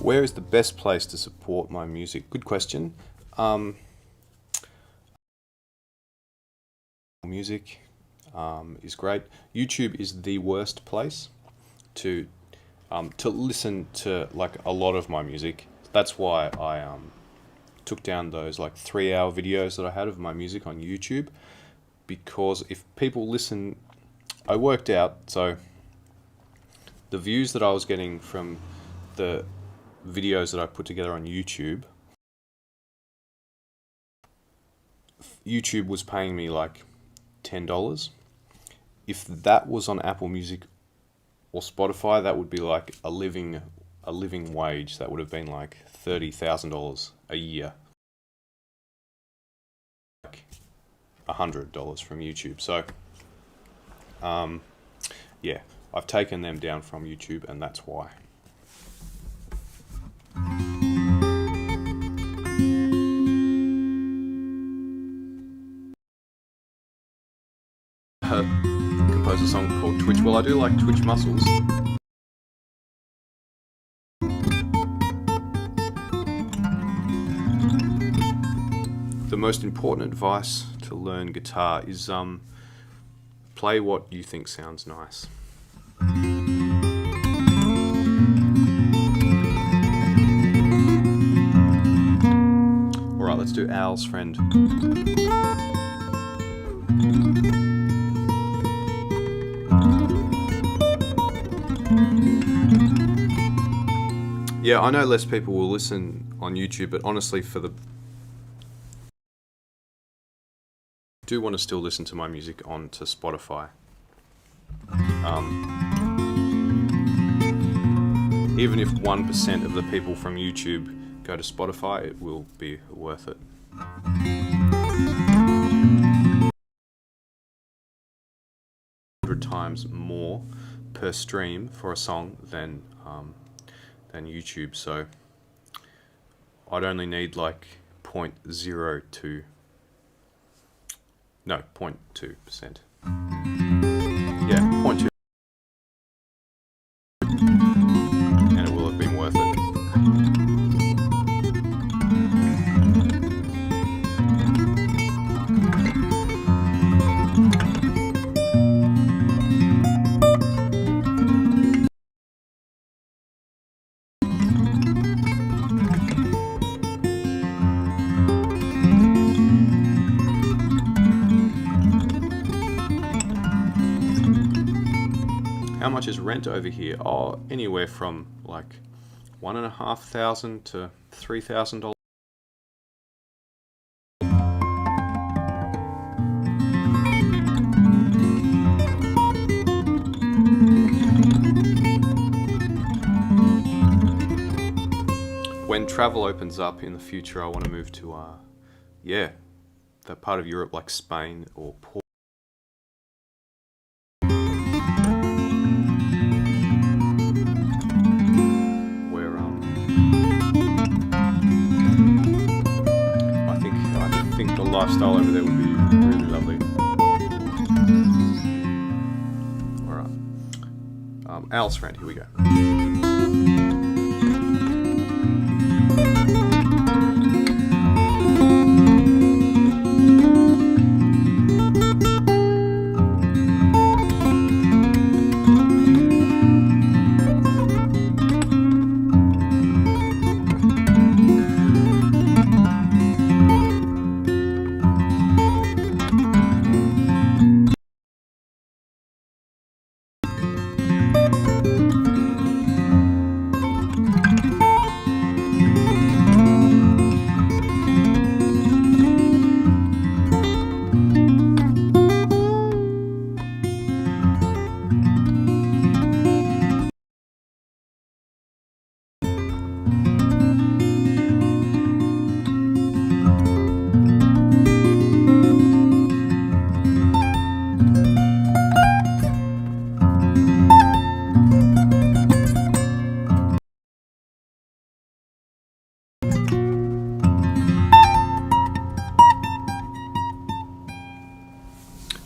Where is the best place to support my music? Good question. Music is great. YouTube is the worst place to listen to like a lot of my music. That's why I took down those like 3-hour videos that I had of my music on YouTube, because if people listen, I worked out, so the views that I was getting from the videos that I put together on YouTube was paying me like $10. If that was on Apple Music or Spotify, that would be like a living wage. That would have been like $30,000 a year. $100 from YouTube. So, yeah, I've taken them down from YouTube, and that's why. Compose a song called Twitch. Well, I do like Twitch muscles. The most important advice to learn guitar is play what you think sounds nice. Alright, let's do Al's Friend. Yeah, I know less people will listen on YouTube, but honestly, I do want to still listen to my music onto Spotify. Even if 1% of the people from YouTube go to Spotify, it will be worth it. Times more per stream for a song than YouTube, so I'd only need like 0.02%. Yeah, 0.2, and it will have been worth it. How much is rent over here? Oh, anywhere from like $1,500 to $3,000. When travel opens up in the future, I want to move to that part of Europe like Spain or Portugal. I think the lifestyle over there would be really lovely. Alright. Al's Friend, here we go.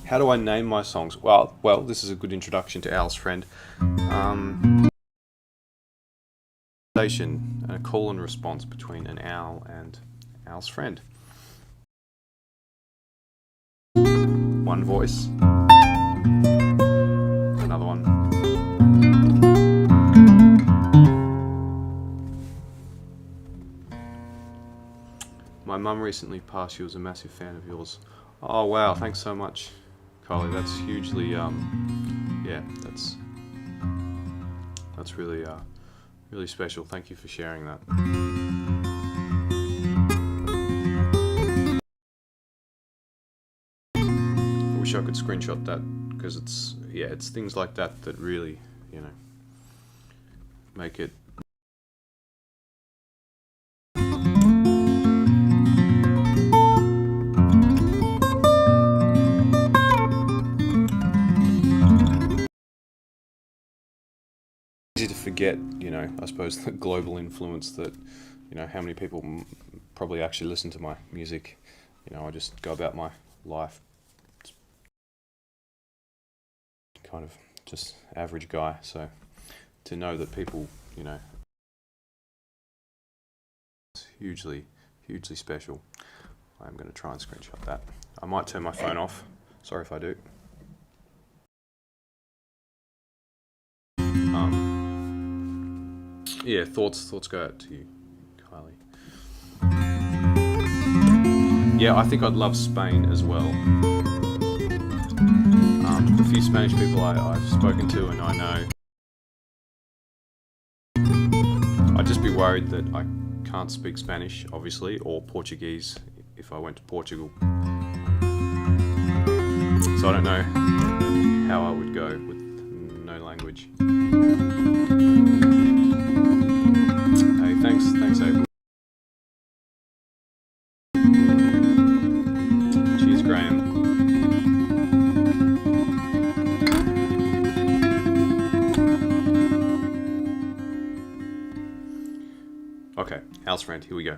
How do I name my songs? Well, this is a good introduction to Al's Friend. A call and response between an owl and Al's friend. One voice. Another one. My mum recently passed. She was a massive fan of yours. Oh wow, thanks so much, Kylie. That's hugely, yeah, that's really, really special. Thank you for sharing that. I wish I could screenshot that, because it's things like that that really, make it. easy to forget, I suppose the global influence that, how many people probably actually listen to my music. I just go about my life, kind of just average guy. So to know that people, it's hugely, hugely special. I'm going to try and screenshot that. I might turn my phone off. Sorry if I do. Yeah, thoughts go out to you, Kylie. Yeah, I think I'd love Spain as well. The few Spanish people I've spoken to and I know, I'd just be worried that I can't speak Spanish, obviously, or Portuguese if I went to Portugal. So I don't know how I would go with no language. Hey, thanks, April. Cheers, Graham. Okay, house friend, here we go.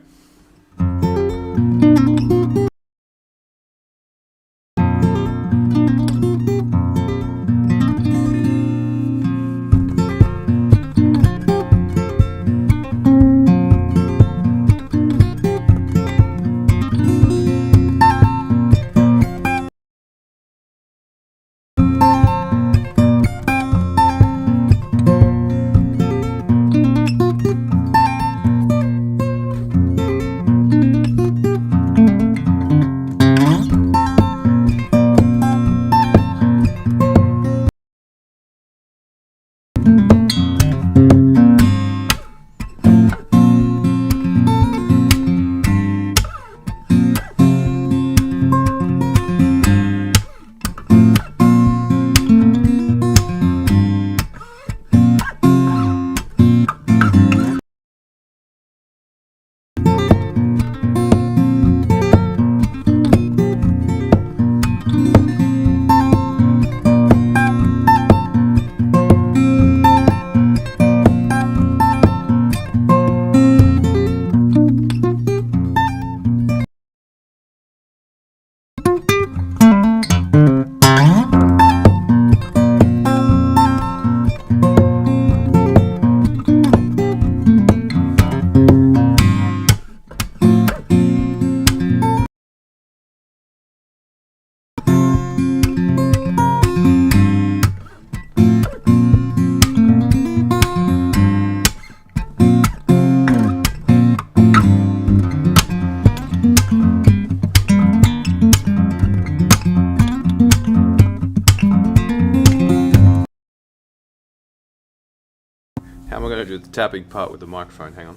How am I going to do the tapping part with the microphone? Hang on.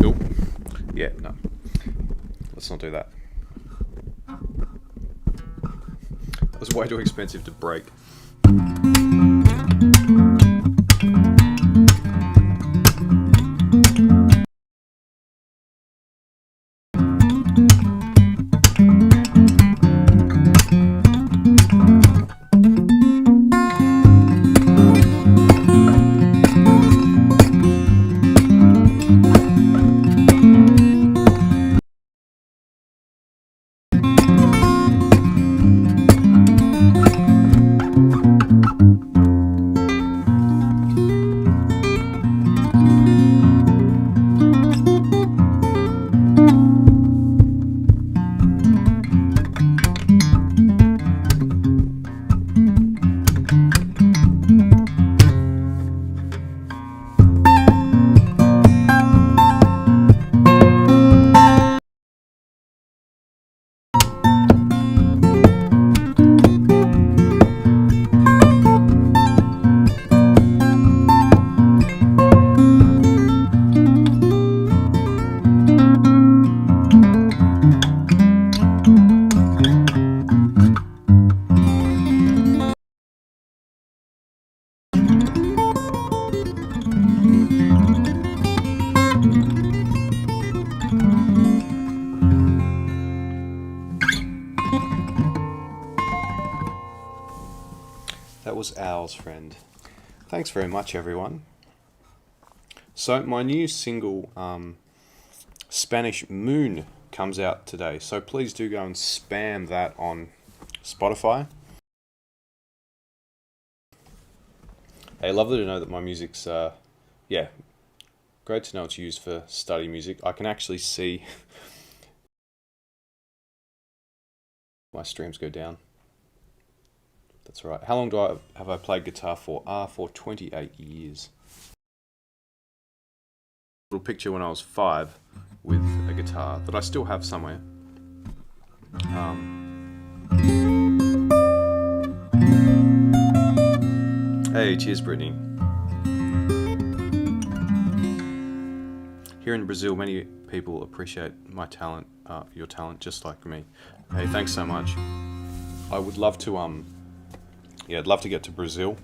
Nope. Yeah, no. Let's not do that. That was way too expensive to break. That was Owl's friend. Thanks very much, everyone. So my new single, Spanish Moon, comes out today. So please do go and spam that on Spotify. Hey, lovely to know that my music's, great to know it's used for study music. I can actually see my streams go down. That's right. How long have I played guitar for? For 28 years. Little picture when I was 5 with a guitar that I still have somewhere. Hey, cheers, Brittany. Here in Brazil, many people appreciate my talent, your talent, just like me. Hey, thanks so much. I would love to, I'd love to get to Brazil.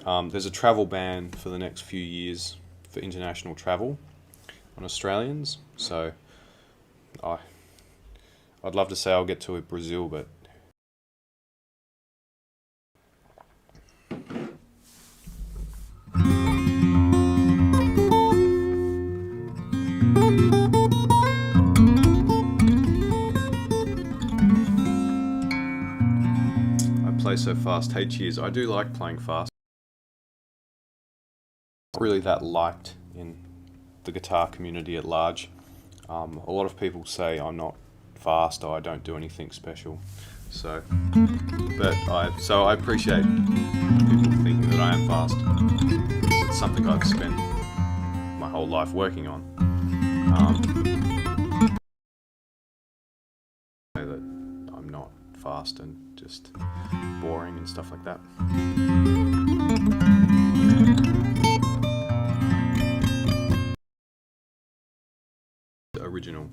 There's a travel ban for the next few years for international travel on Australians, so I'd love to say I'll get to Brazil, but play so fast. Hey, cheers. I do like playing fast. Not really that liked in the guitar community at large. A lot of people say I'm not fast or I don't do anything special. So I appreciate people thinking that I am fast. It's something I've spent my whole life working on. That I'm not fast and just boring and stuff like that. Original.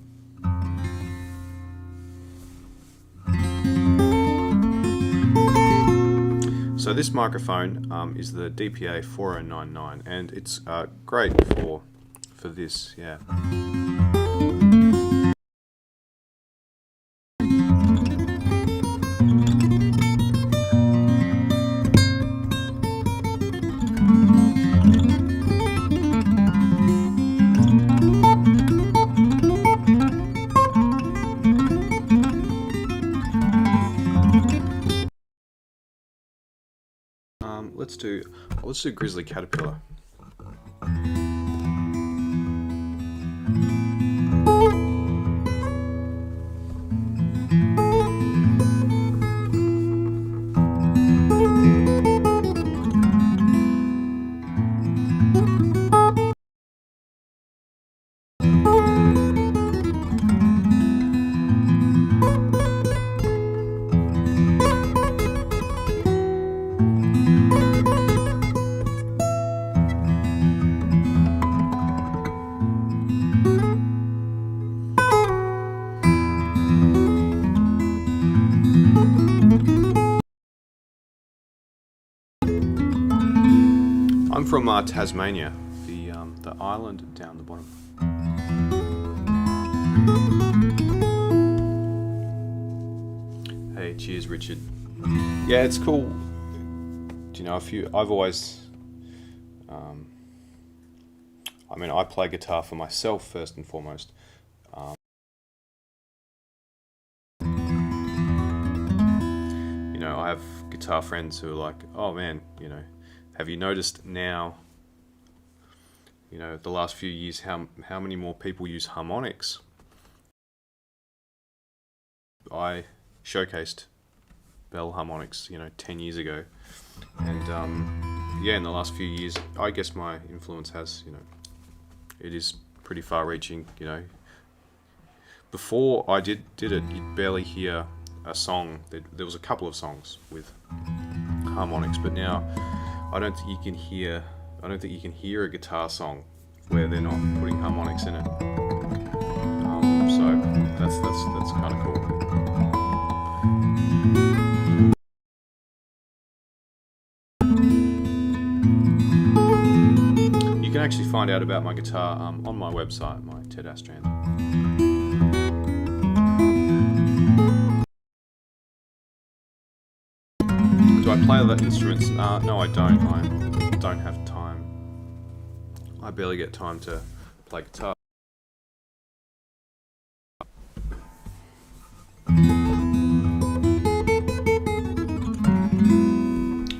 So this microphone is the DPA 4099 and it's great for this, yeah. Let's do Grizzly Caterpillar. I'm from Tasmania, the island down the bottom. Hey, cheers, Richard. Yeah, it's cool. Do you know, I've always, I play guitar for myself first and foremost. I have guitar friends who are like, oh man, have you noticed now, the last few years, how many more people use harmonics? I showcased bell harmonics, 10 years ago. And in the last few years, I guess my influence has, it is pretty far-reaching, Before I did it, you'd barely hear a song. There was a couple of songs with harmonics, but now I don't think you can hear a guitar song where they're not putting harmonics in it. So that's kind of cool. You can actually find out about my guitar on my website, my Ted Astrand. Do I play other instruments? No, I don't. don't have time. I barely get time to play guitar.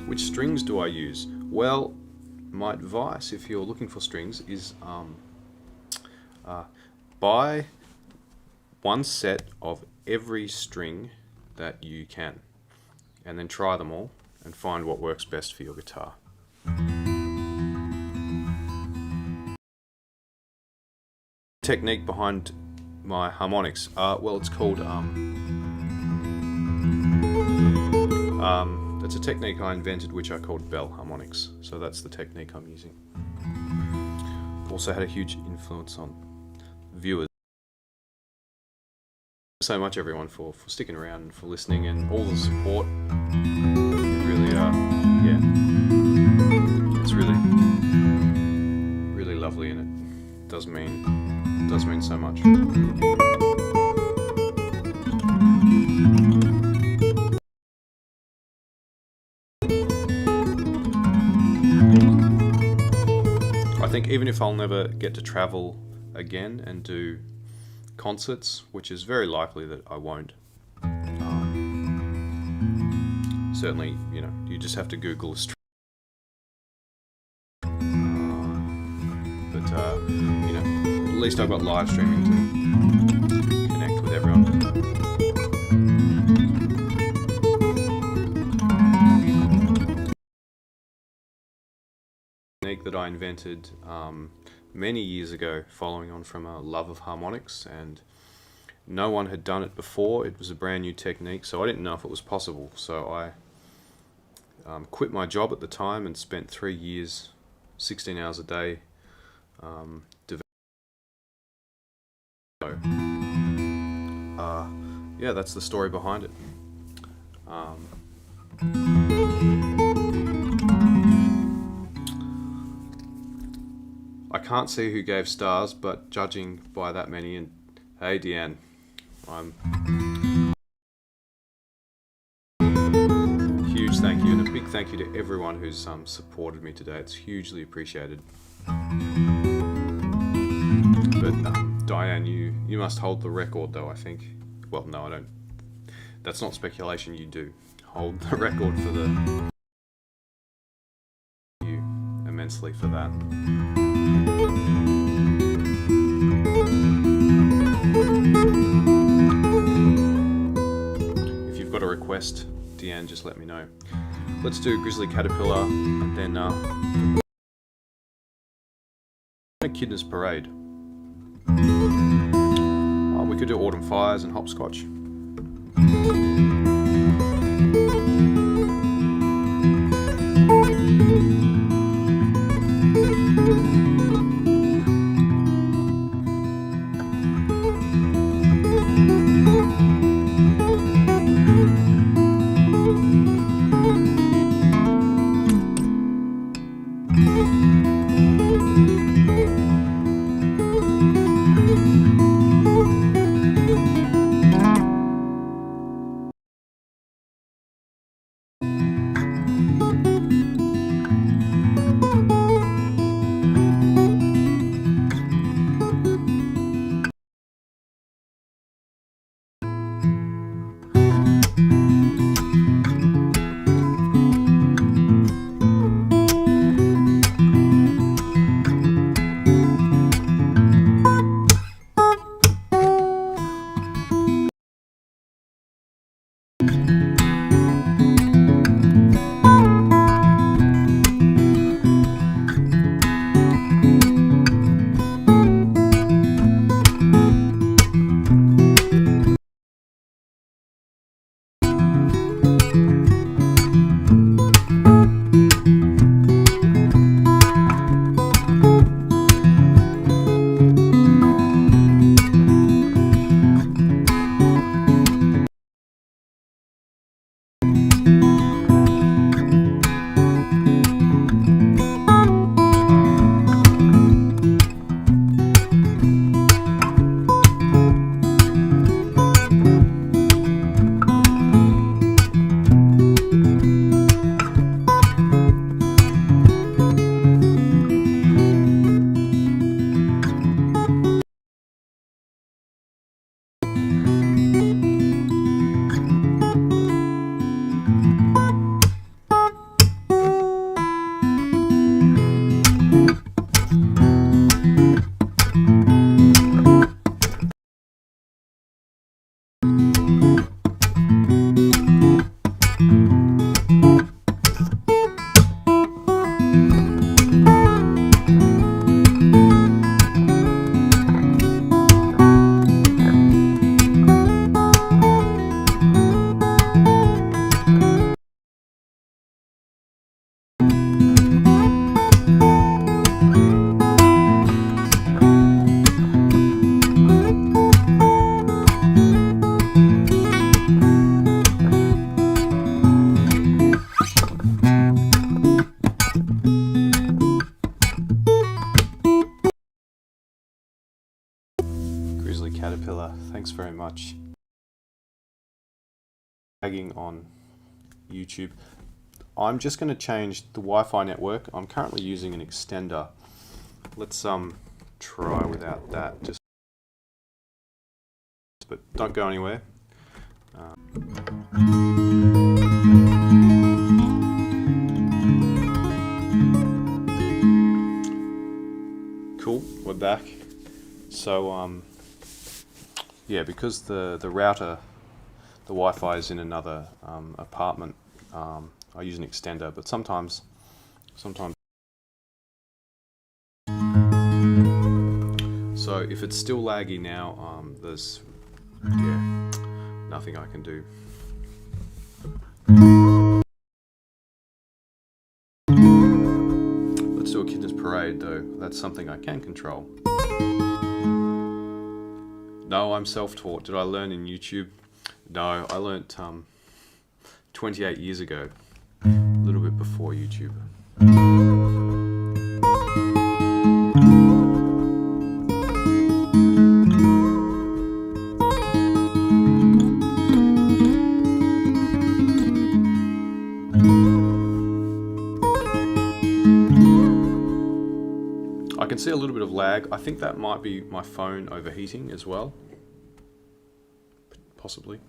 Which strings do I use? Well, my advice if you're looking for strings is buy one set of every string that you can, and then try them all and find what works best for your guitar. Technique behind my harmonics, well, it's called it's a technique I invented which I called bell harmonics, so that's the technique I'm using. Also had a huge influence on viewers. Thanks so much everyone for sticking around and for listening and all the support. It really yeah, it's really lovely, and it does mean so much. I think even if I'll never get to travel again and do concerts, which is very likely that I won't, certainly, you just have to Google a stream. But at least I've got live streaming to connect with everyone. Technique that I invented many years ago, following on from a love of harmonics, and no one had done it before. It was a brand new technique, so I didn't know if it was possible. So I quit my job at the time and spent 3 years, 16 hours a day, yeah, that's the story behind it. I can't see who gave stars, but judging by that many, and hey Deanne, huge thank you, and a big thank you to everyone who's supported me today. It's hugely appreciated. But Diane, you must hold the record though, I think. Well, no, I don't. That's not speculation, you do hold the record for the... Thank you immensely for that. If you've got a request, Deanne, just let me know. Let's do Grizzly Caterpillar, and then Echidna's Parade. We could do Autumn Fires and Hopscotch. thanks very much. Tagging on YouTube. I'm just going to change the Wi-Fi network. I'm currently using an extender. Let's try without that. But don't go anywhere. Cool, we're back. So yeah, because the router, the Wi-Fi is in another apartment. I use an extender, but sometimes. So if it's still laggy now, there's nothing I can do. Let's do a Kittens Parade though. That's something I can control. No, I'm self-taught. Did I learn in YouTube? No, I learnt 28 years ago, a little bit before YouTube. I can see a little bit of lag. I think that might be my phone overheating as well. Possibly.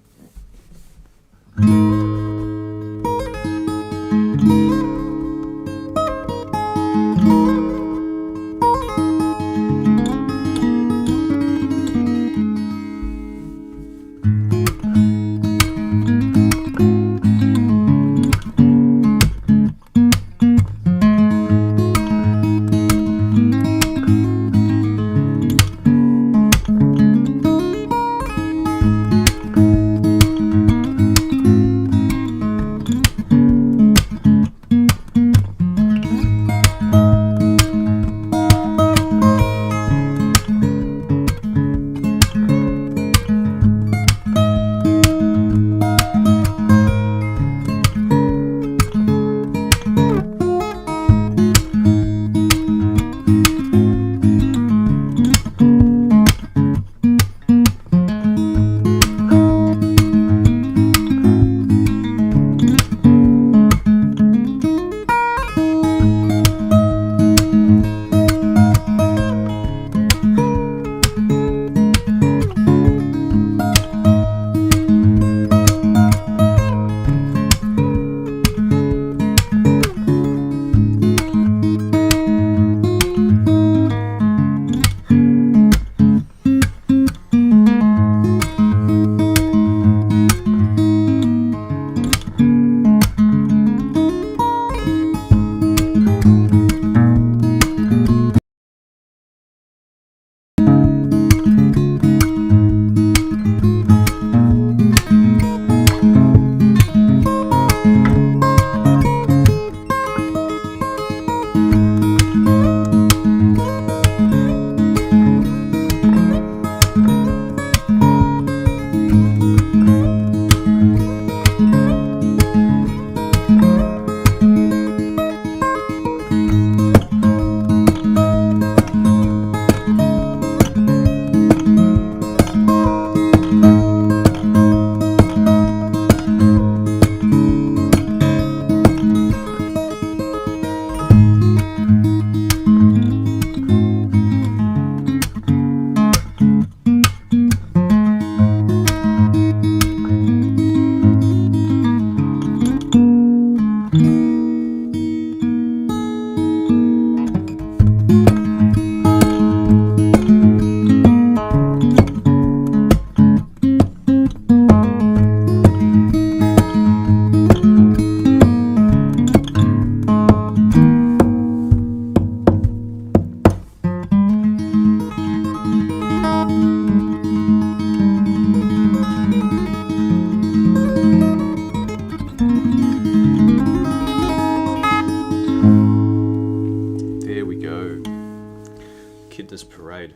Kittens Parade.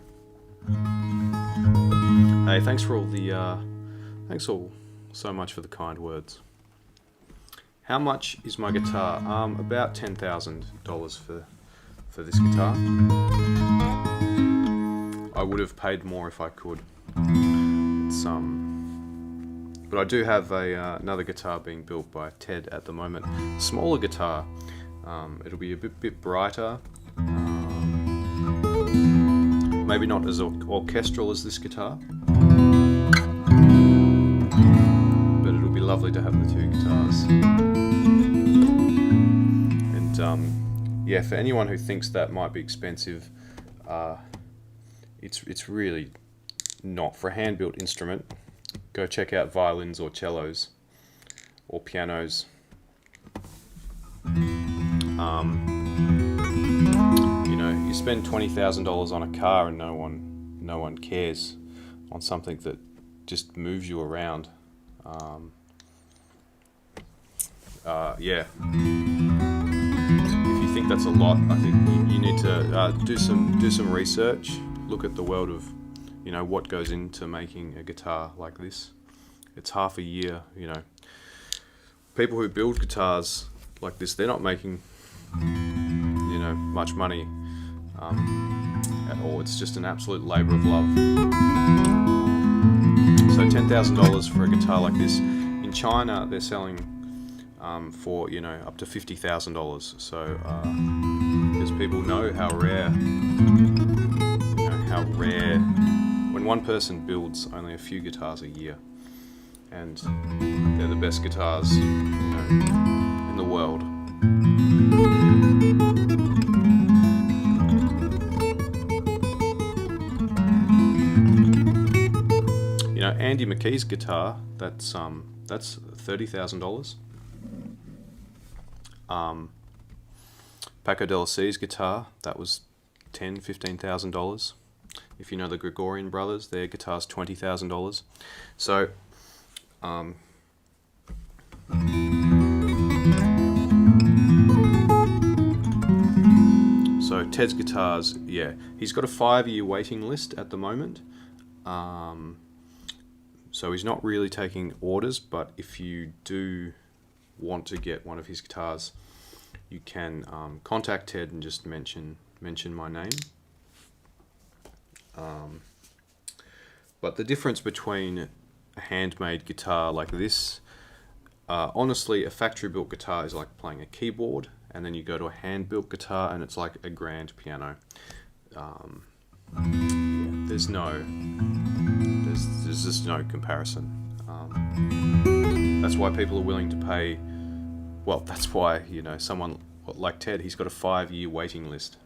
Hey, thanks for all the thanks all so much for the kind words. How much is my guitar? About $10,000 for this guitar. I would have paid more if I could. but I do have another guitar being built by Ted at the moment. Smaller guitar. It'll be a bit brighter. Maybe not as orchestral as this guitar, but it'll be lovely to have the two guitars. And yeah, for anyone who thinks that might be expensive, it's really not. For a hand-built instrument, go check out violins or cellos or pianos. You spend $20,000 on a car and no one cares on something that just moves you around. Yeah. If you think that's a lot, I think you need to do some research. Look at the world of what goes into making a guitar like this. It's half a year. People who build guitars like this, they're not making much money at all. It's just an absolute labor of love. So $10,000 for a guitar like this. In China, they're selling for up to $50,000. So because people know how rare when one person builds only a few guitars a year, and they're the best guitars in the world. Andy McKee's guitar, that's $30,000. Paco de la C's guitar, that was $15,000. If you know the Gregorian brothers, their guitar's $20,000. So Ted's guitars, yeah, he's got a 5-year waiting list at the moment. So he's not really taking orders, but if you do want to get one of his guitars, you can contact Ted and just mention my name. But the difference between a handmade guitar like this, honestly, a factory-built guitar is like playing a keyboard, and then you go to a hand-built guitar and it's like a grand piano. There's just no comparison. That's why people are willing to pay. Well, that's why someone like Ted, he's got a 5-year waiting list.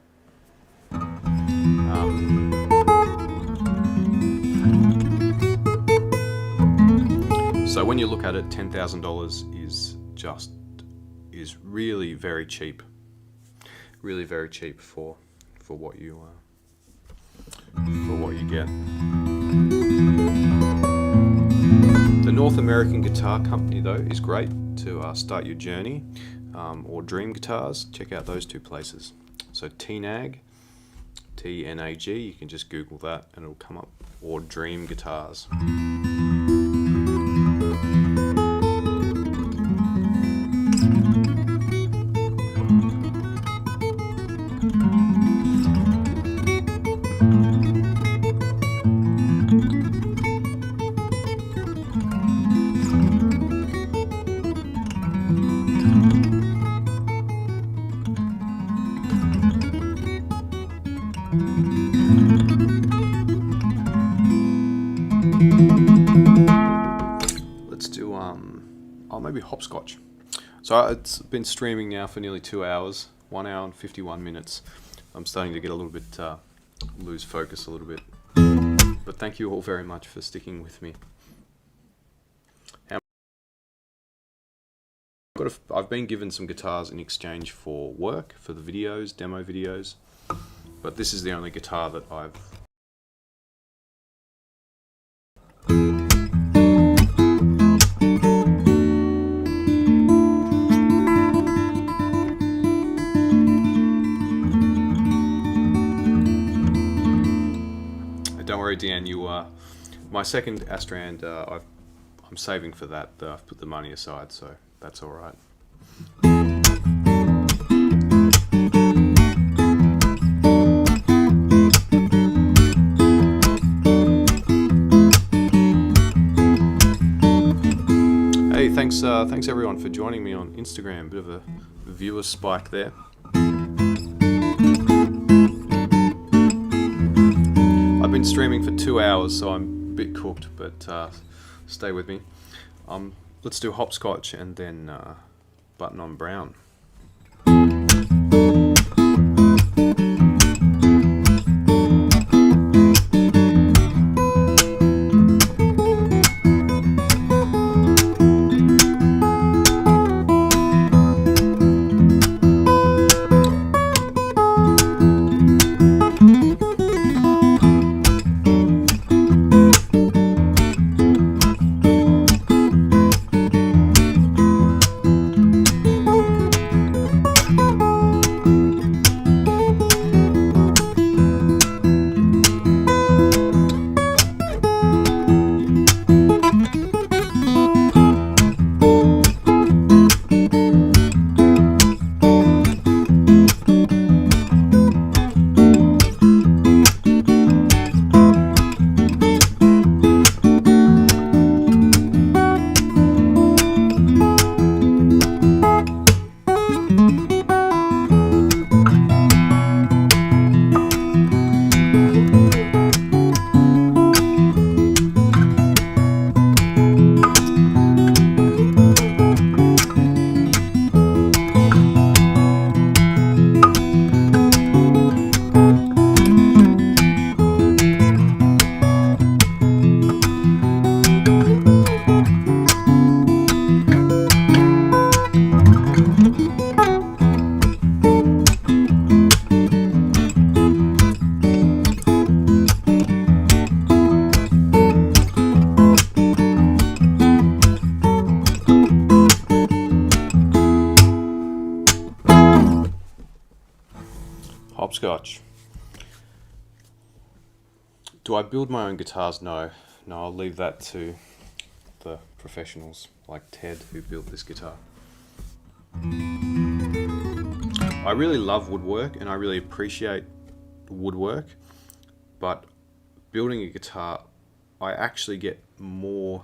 So when you look at it, $10,000 is really very cheap. Really very cheap for what you get. The North American Guitar Company, though, is great to start your journey, or Dream Guitars. Check out those two places. So TNAG, T-N-A-G, you can just Google that and it'll come up, or Dream Guitars. Let's do maybe hopscotch. So it's been streaming now for nearly 2 hours, 1 hour and 51 minutes. I'm starting to get a little bit lose focus a little bit, but thank you all very much for sticking with me. I've been given some guitars in exchange for work, for the videos, demo videos, but this is the only guitar that I've Don't worry, Dan, my second Astrand, I'm saving for that. I've put the money aside, so that's all right. thanks everyone for joining me on Instagram. Bit of a viewer spike there. I've been streaming for 2 hours, so I'm a bit cooked, but stay with me. Let's do hopscotch and then button on brown. Hopscotch. Do I build my own guitars? No, I'll leave that to the professionals like Ted who built this guitar. I really love woodwork and I really appreciate woodwork, but building a guitar, I actually get more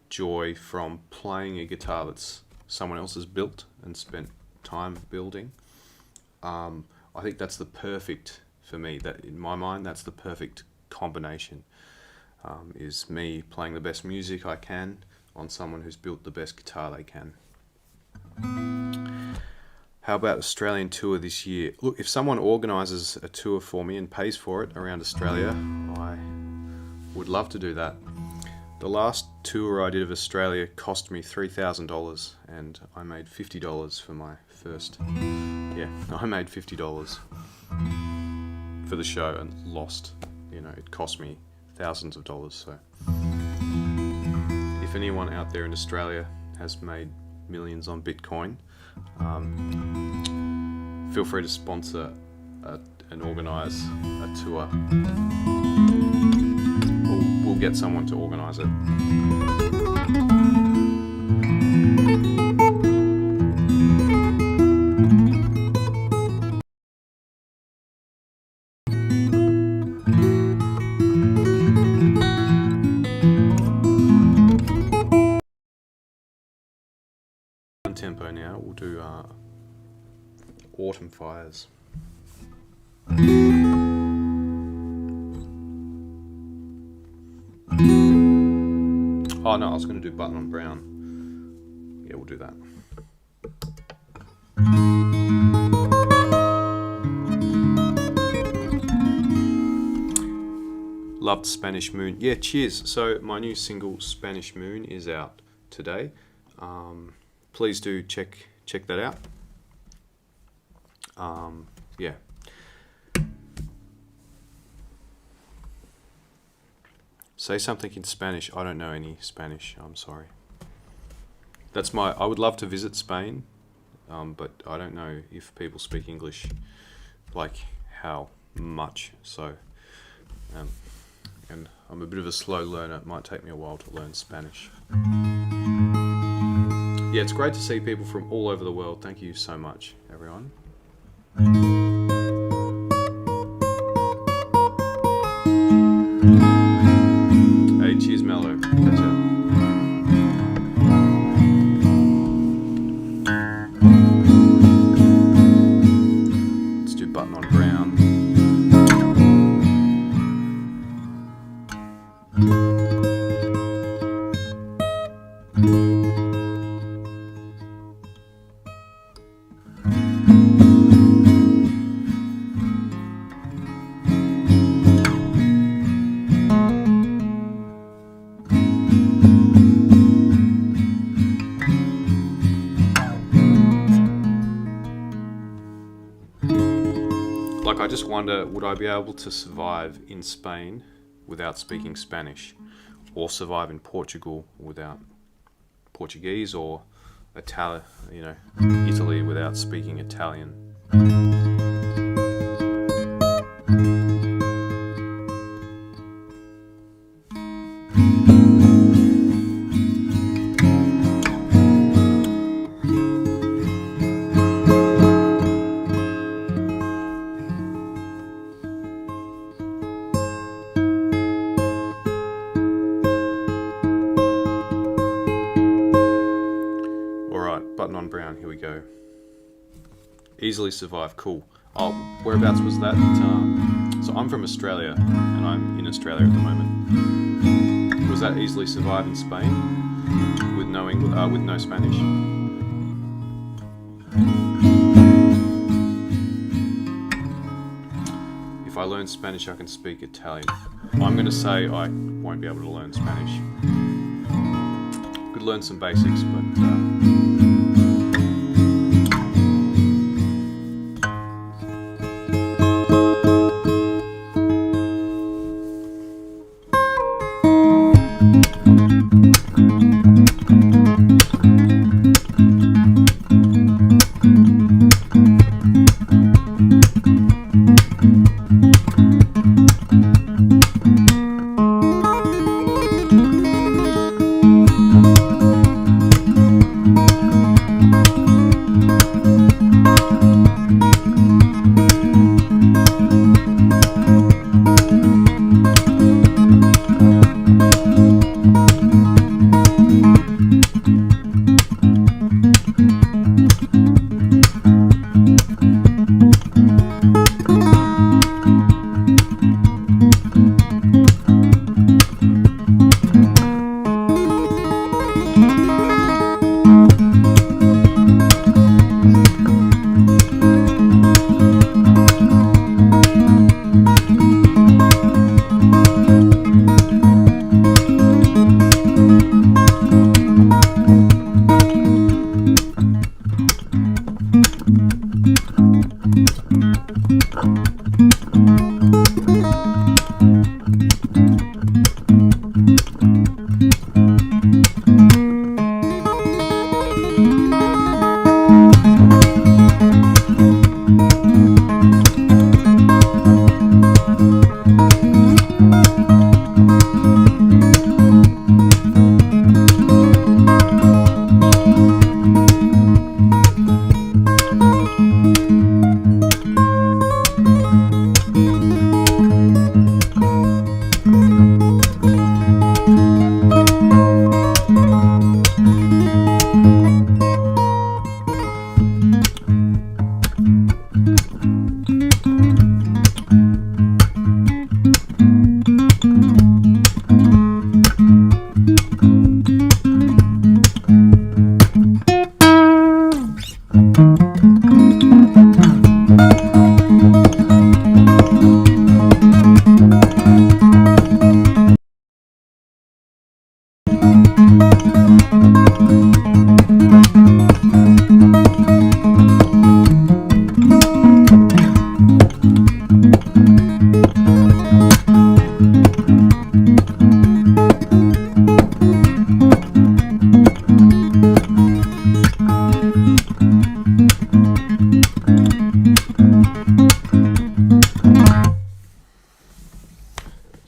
joy from playing a guitar that's someone else has built and spent time building. I think that's the perfect, for me, that in my mind, that's the perfect combination, is me playing the best music I can on someone who's built the best guitar they can. How about Australian tour this year? Look, if someone organises a tour for me and pays for it around Australia, I would love to do that. The last tour I did of Australia cost me $3,000 and I made $50 for my first. Yeah, I made $50 for the show and lost. It cost me thousands of dollars. So if anyone out there in Australia has made millions on Bitcoin, feel free to sponsor and organise a tour. We'll get someone to organise it. Tempo now. We'll do Autumn Fires. Oh no, I was going to do Button on Brown. Yeah, we'll do that. Loved Spanish Moon. Yeah, cheers. So my new single Spanish Moon is out today. Please do check that out. Yeah. Say something in Spanish. I don't know any Spanish. I'm sorry. I would love to visit Spain, but I don't know if people speak English, like how much. So, and I'm a bit of a slow learner. It might take me a while to learn Spanish. Yeah, it's great to see people from all over the world. Thank you so much, everyone. Hey, cheers, Mello. Catch ya. Like, I just wonder, would I be able to survive in Spain without speaking Spanish, or survive in Portugal without Portuguese, or Italy without speaking Italian? Button on brown, here we go. Easily survive, cool. Oh, whereabouts was that? So I'm from Australia, and I'm in Australia at the moment. Was that easily survive in Spain with no Spanish? If I learn Spanish, I can speak Italian. I'm going to say I won't be able to learn Spanish. Could learn some basics, but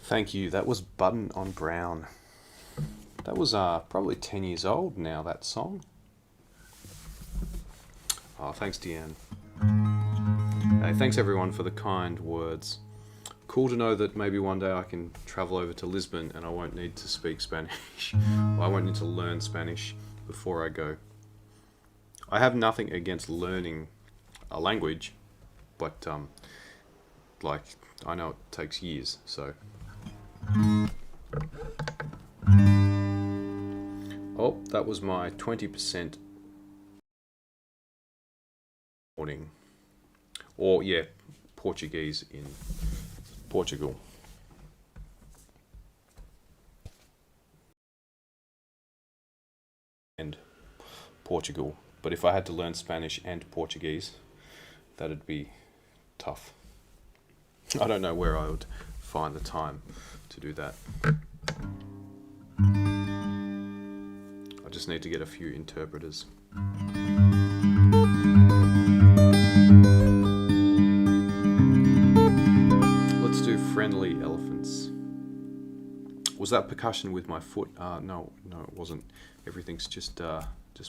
Thank you. That was Button on Brown. That was probably 10 years old now, that song. Oh, thanks, Deanne. Hey, thanks everyone for the kind words. Cool to know that maybe one day I can travel over to Lisbon and I won't need to speak Spanish. Well, I won't need to learn Spanish before I go. I have nothing against learning a language, but I know it takes years, so. Oh, that was my 20% warning. Or, yeah, Portuguese in Portugal. And Portugal. But if I had to learn Spanish and Portuguese, that'd be tough. I don't know where I would find the time to do that. I just need to get a few interpreters. Let's do Friendly Elephants. Was that percussion with my foot? No, it wasn't. Everything's just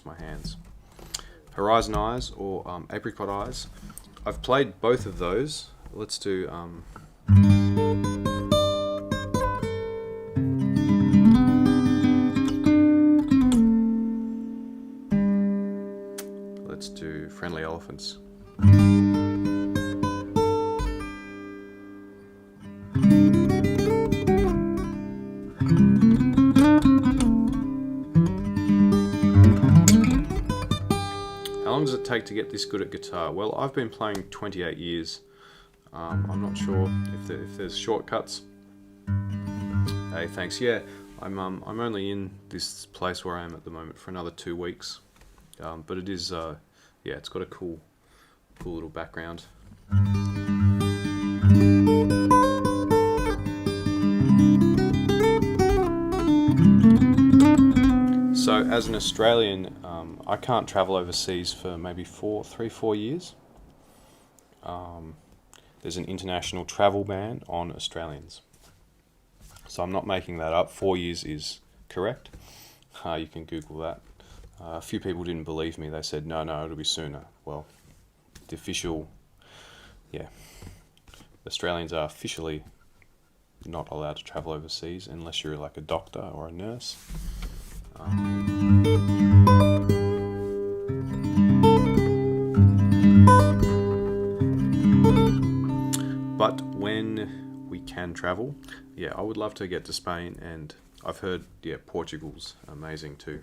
my hands. Horizon Eyes or Apricot Eyes. I've played both of those. Let's do let's do Friendly Elephants. How long does it take to get this good at guitar? Well, I've been playing 28 years. I'm not sure if there's shortcuts. Hey, thanks. Yeah, I'm only in this place where I am at the moment for another 2 weeks. But it is, yeah, it's got a cool little background. So as an Australian, I can't travel overseas for maybe 4 years. There's an international travel ban on Australians. So I'm not making that up. 4 years is correct. You can Google that. A few people didn't believe me. They said, no, it'll be sooner. Well, the official, yeah, Australians are officially not allowed to travel overseas unless you're like a doctor or a nurse. But when we can travel, yeah, I would love to get to Spain, and I've heard, yeah, Portugal's amazing too.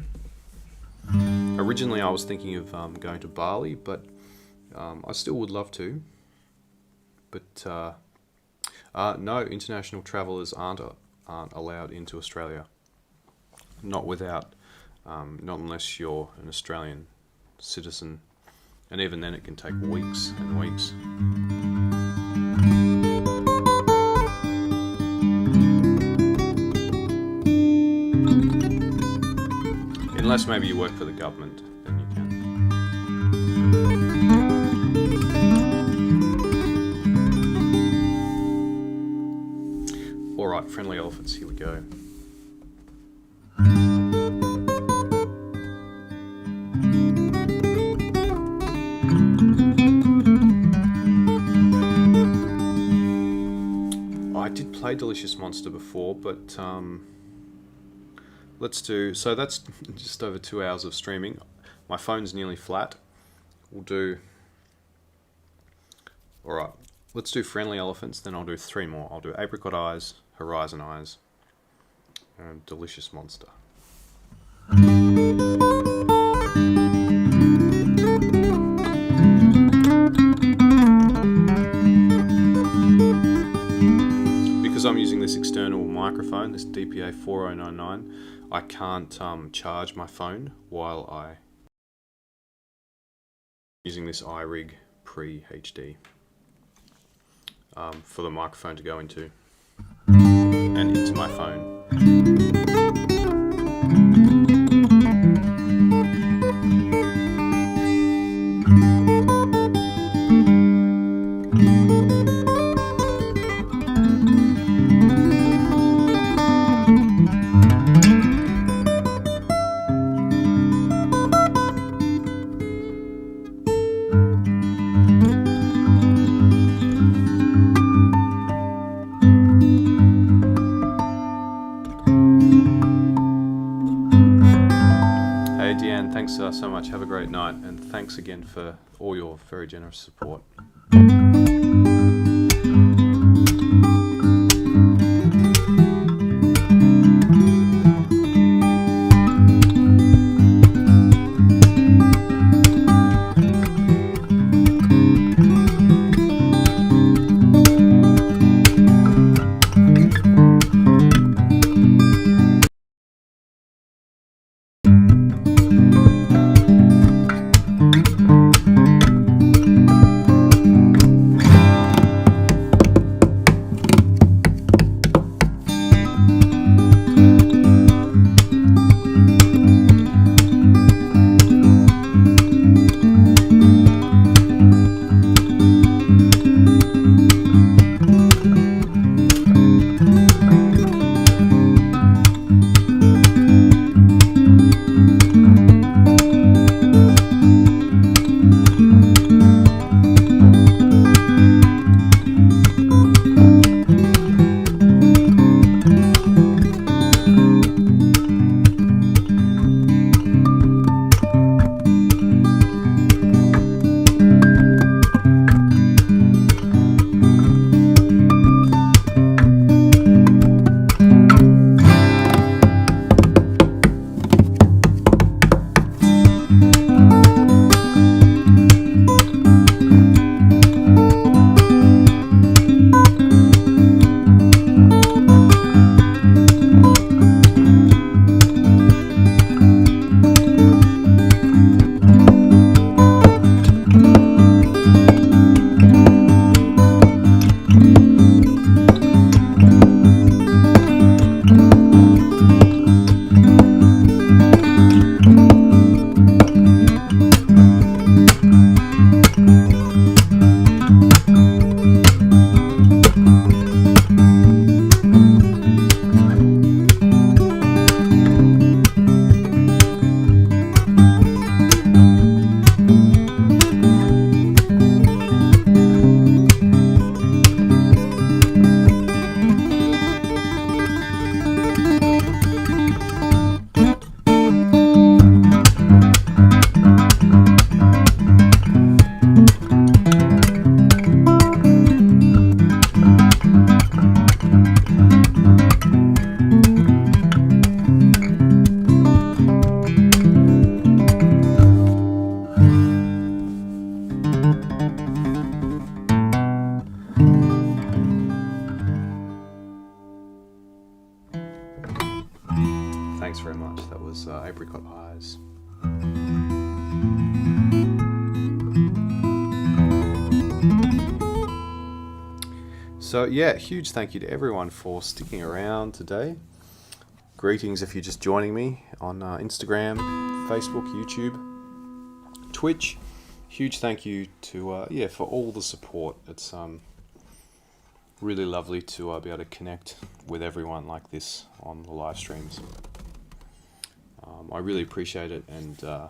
Originally I was thinking of going to Bali, but I still would love to. But no, international travellers aren't allowed into Australia. Not unless you're an Australian citizen, and even then it can take weeks and weeks. Unless maybe you work for the government, then you can. Alright, Friendly Elephants, here we go. I did play Delicious Monster before, but let's do, so that's just over 2 hours of streaming. My phone's nearly flat. We'll do, alright, let's do Friendly Elephants, then I'll do 3 more. I'll do Apricot Eyes, Horizon Eyes, and Delicious Monster. Because I'm using this external microphone, this DPA 4099, I can't charge my phone while I'm using this iRig Pre-HD for the microphone to go into and into my phone. Thanks so much. Have a great night, and thanks again for all your very generous support. So yeah, huge thank you to everyone for sticking around today. Greetings if you're just joining me on Instagram, Facebook, YouTube, Twitch. Huge thank you to for all the support. It's really lovely to be able to connect with everyone like this on the live streams. I really appreciate it, and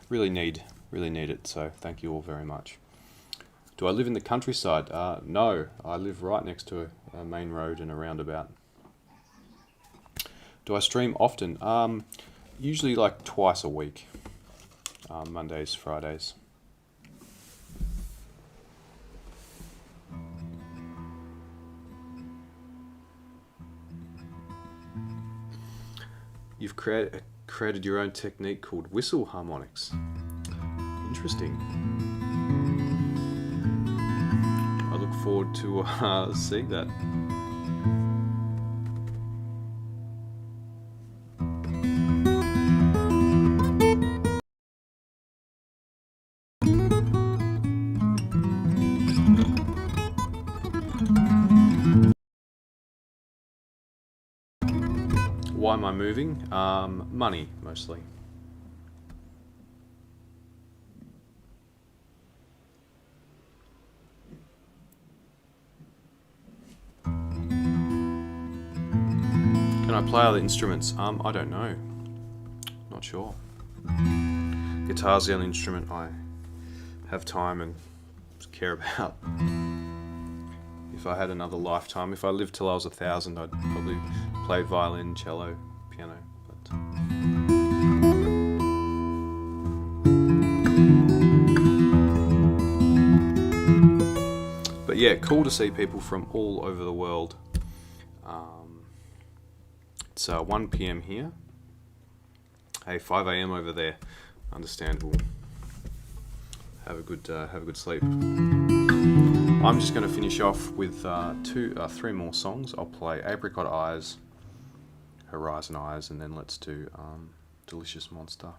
really need it. So thank you all very much. Do I live in the countryside? No, I live right next to a main road and a roundabout. Do I stream often? Usually like twice a week, Mondays, Fridays. You've created your own technique called whistle harmonics. Interesting. I look forward to seeing that. Why am I moving? Money, mostly. Can I play other instruments? I don't know. Not sure. Guitar's the only instrument I have time and care about. If I had another lifetime, if I lived till I was 1,000, I'd probably play violin, cello, piano. But yeah, cool to see people from all over the world. It's 1 p.m. here. Hey, 5 a.m. over there. Understandable. Have a good sleep. I'm just going to finish off with three more songs. I'll play Apricot Eyes, Horizon Eyes, and then let's do Delicious Monster.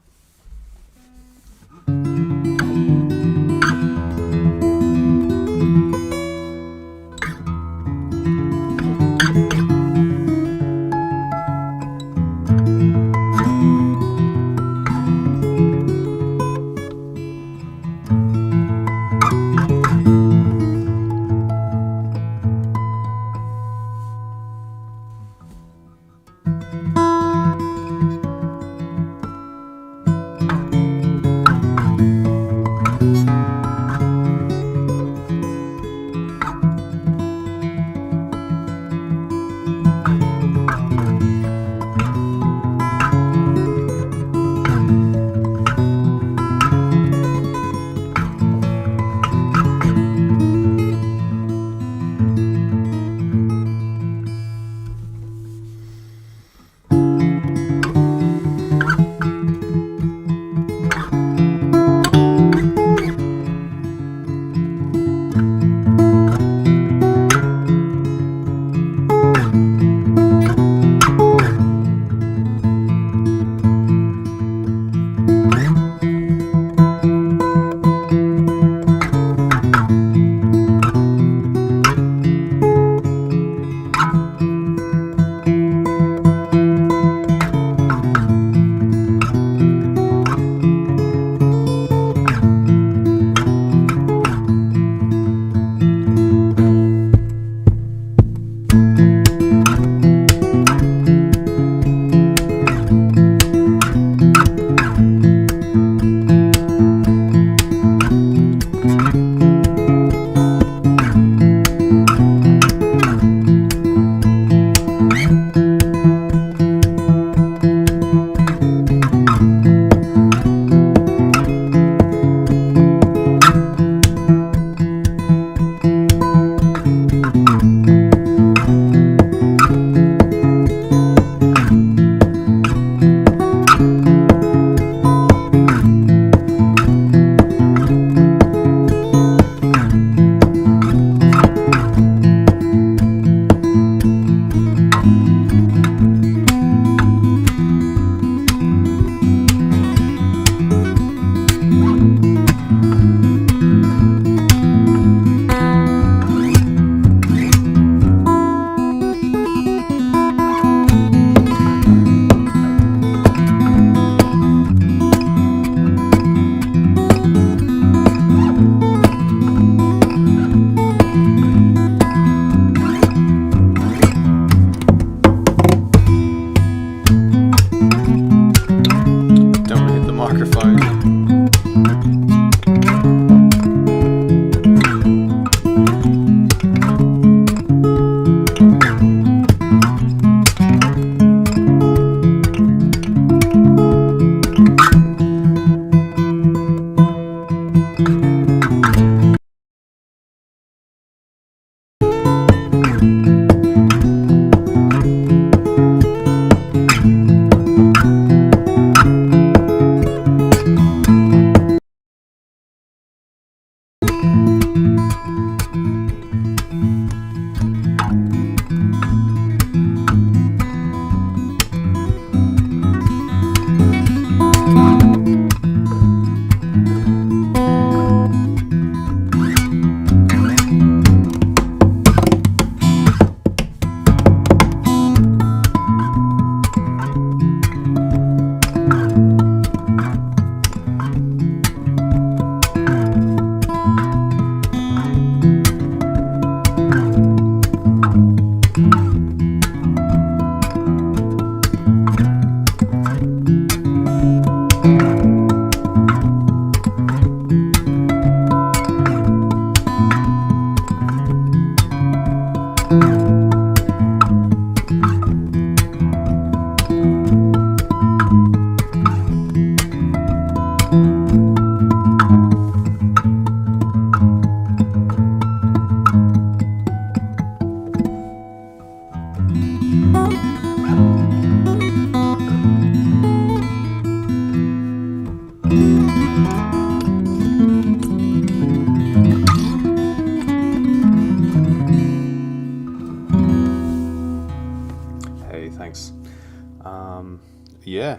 yeah,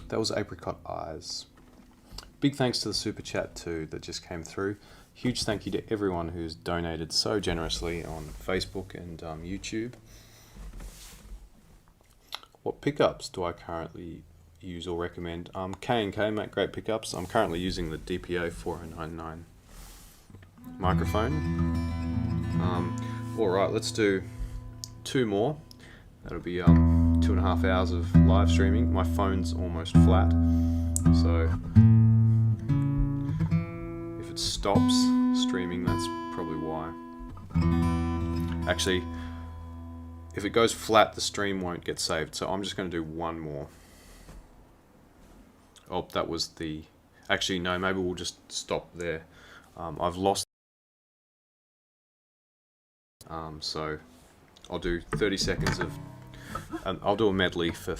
that was Apricot Eyes. Big thanks to the super chat too that just came through. Huge thank you to everyone who's donated so generously on Facebook and YouTube. What pickups do I currently use or recommend? K&K make great pickups. I'm currently using the DPA 4099 microphone. Alright, let's do 2 more. That'll be 2.5 hours of live streaming. My phone's almost flat, so if it stops streaming, that's probably why. Actually, if it goes flat, the stream won't get saved, so I'm just going to do 1 more. Oh, that was the... Actually, no, maybe we'll just stop there. I've lost... So I'll do 30 seconds of... I'll do a medley for...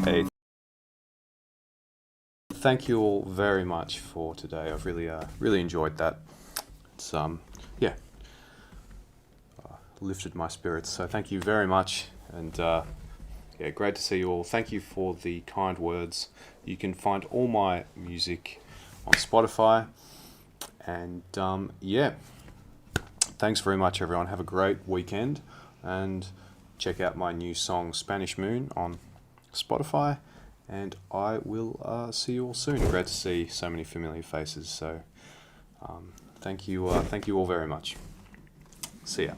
Hey, thank you all very much for today. I've really enjoyed that. It's yeah, lifted my spirits. So thank you very much, and yeah, great to see you all. Thank you for the kind words. You can find all my music on Spotify, and yeah, thanks very much, everyone. Have a great weekend, and check out my new song "Spanish Moon" on Spotify. And I will see you all soon. Great to see so many familiar faces. So thank you all very much. See ya.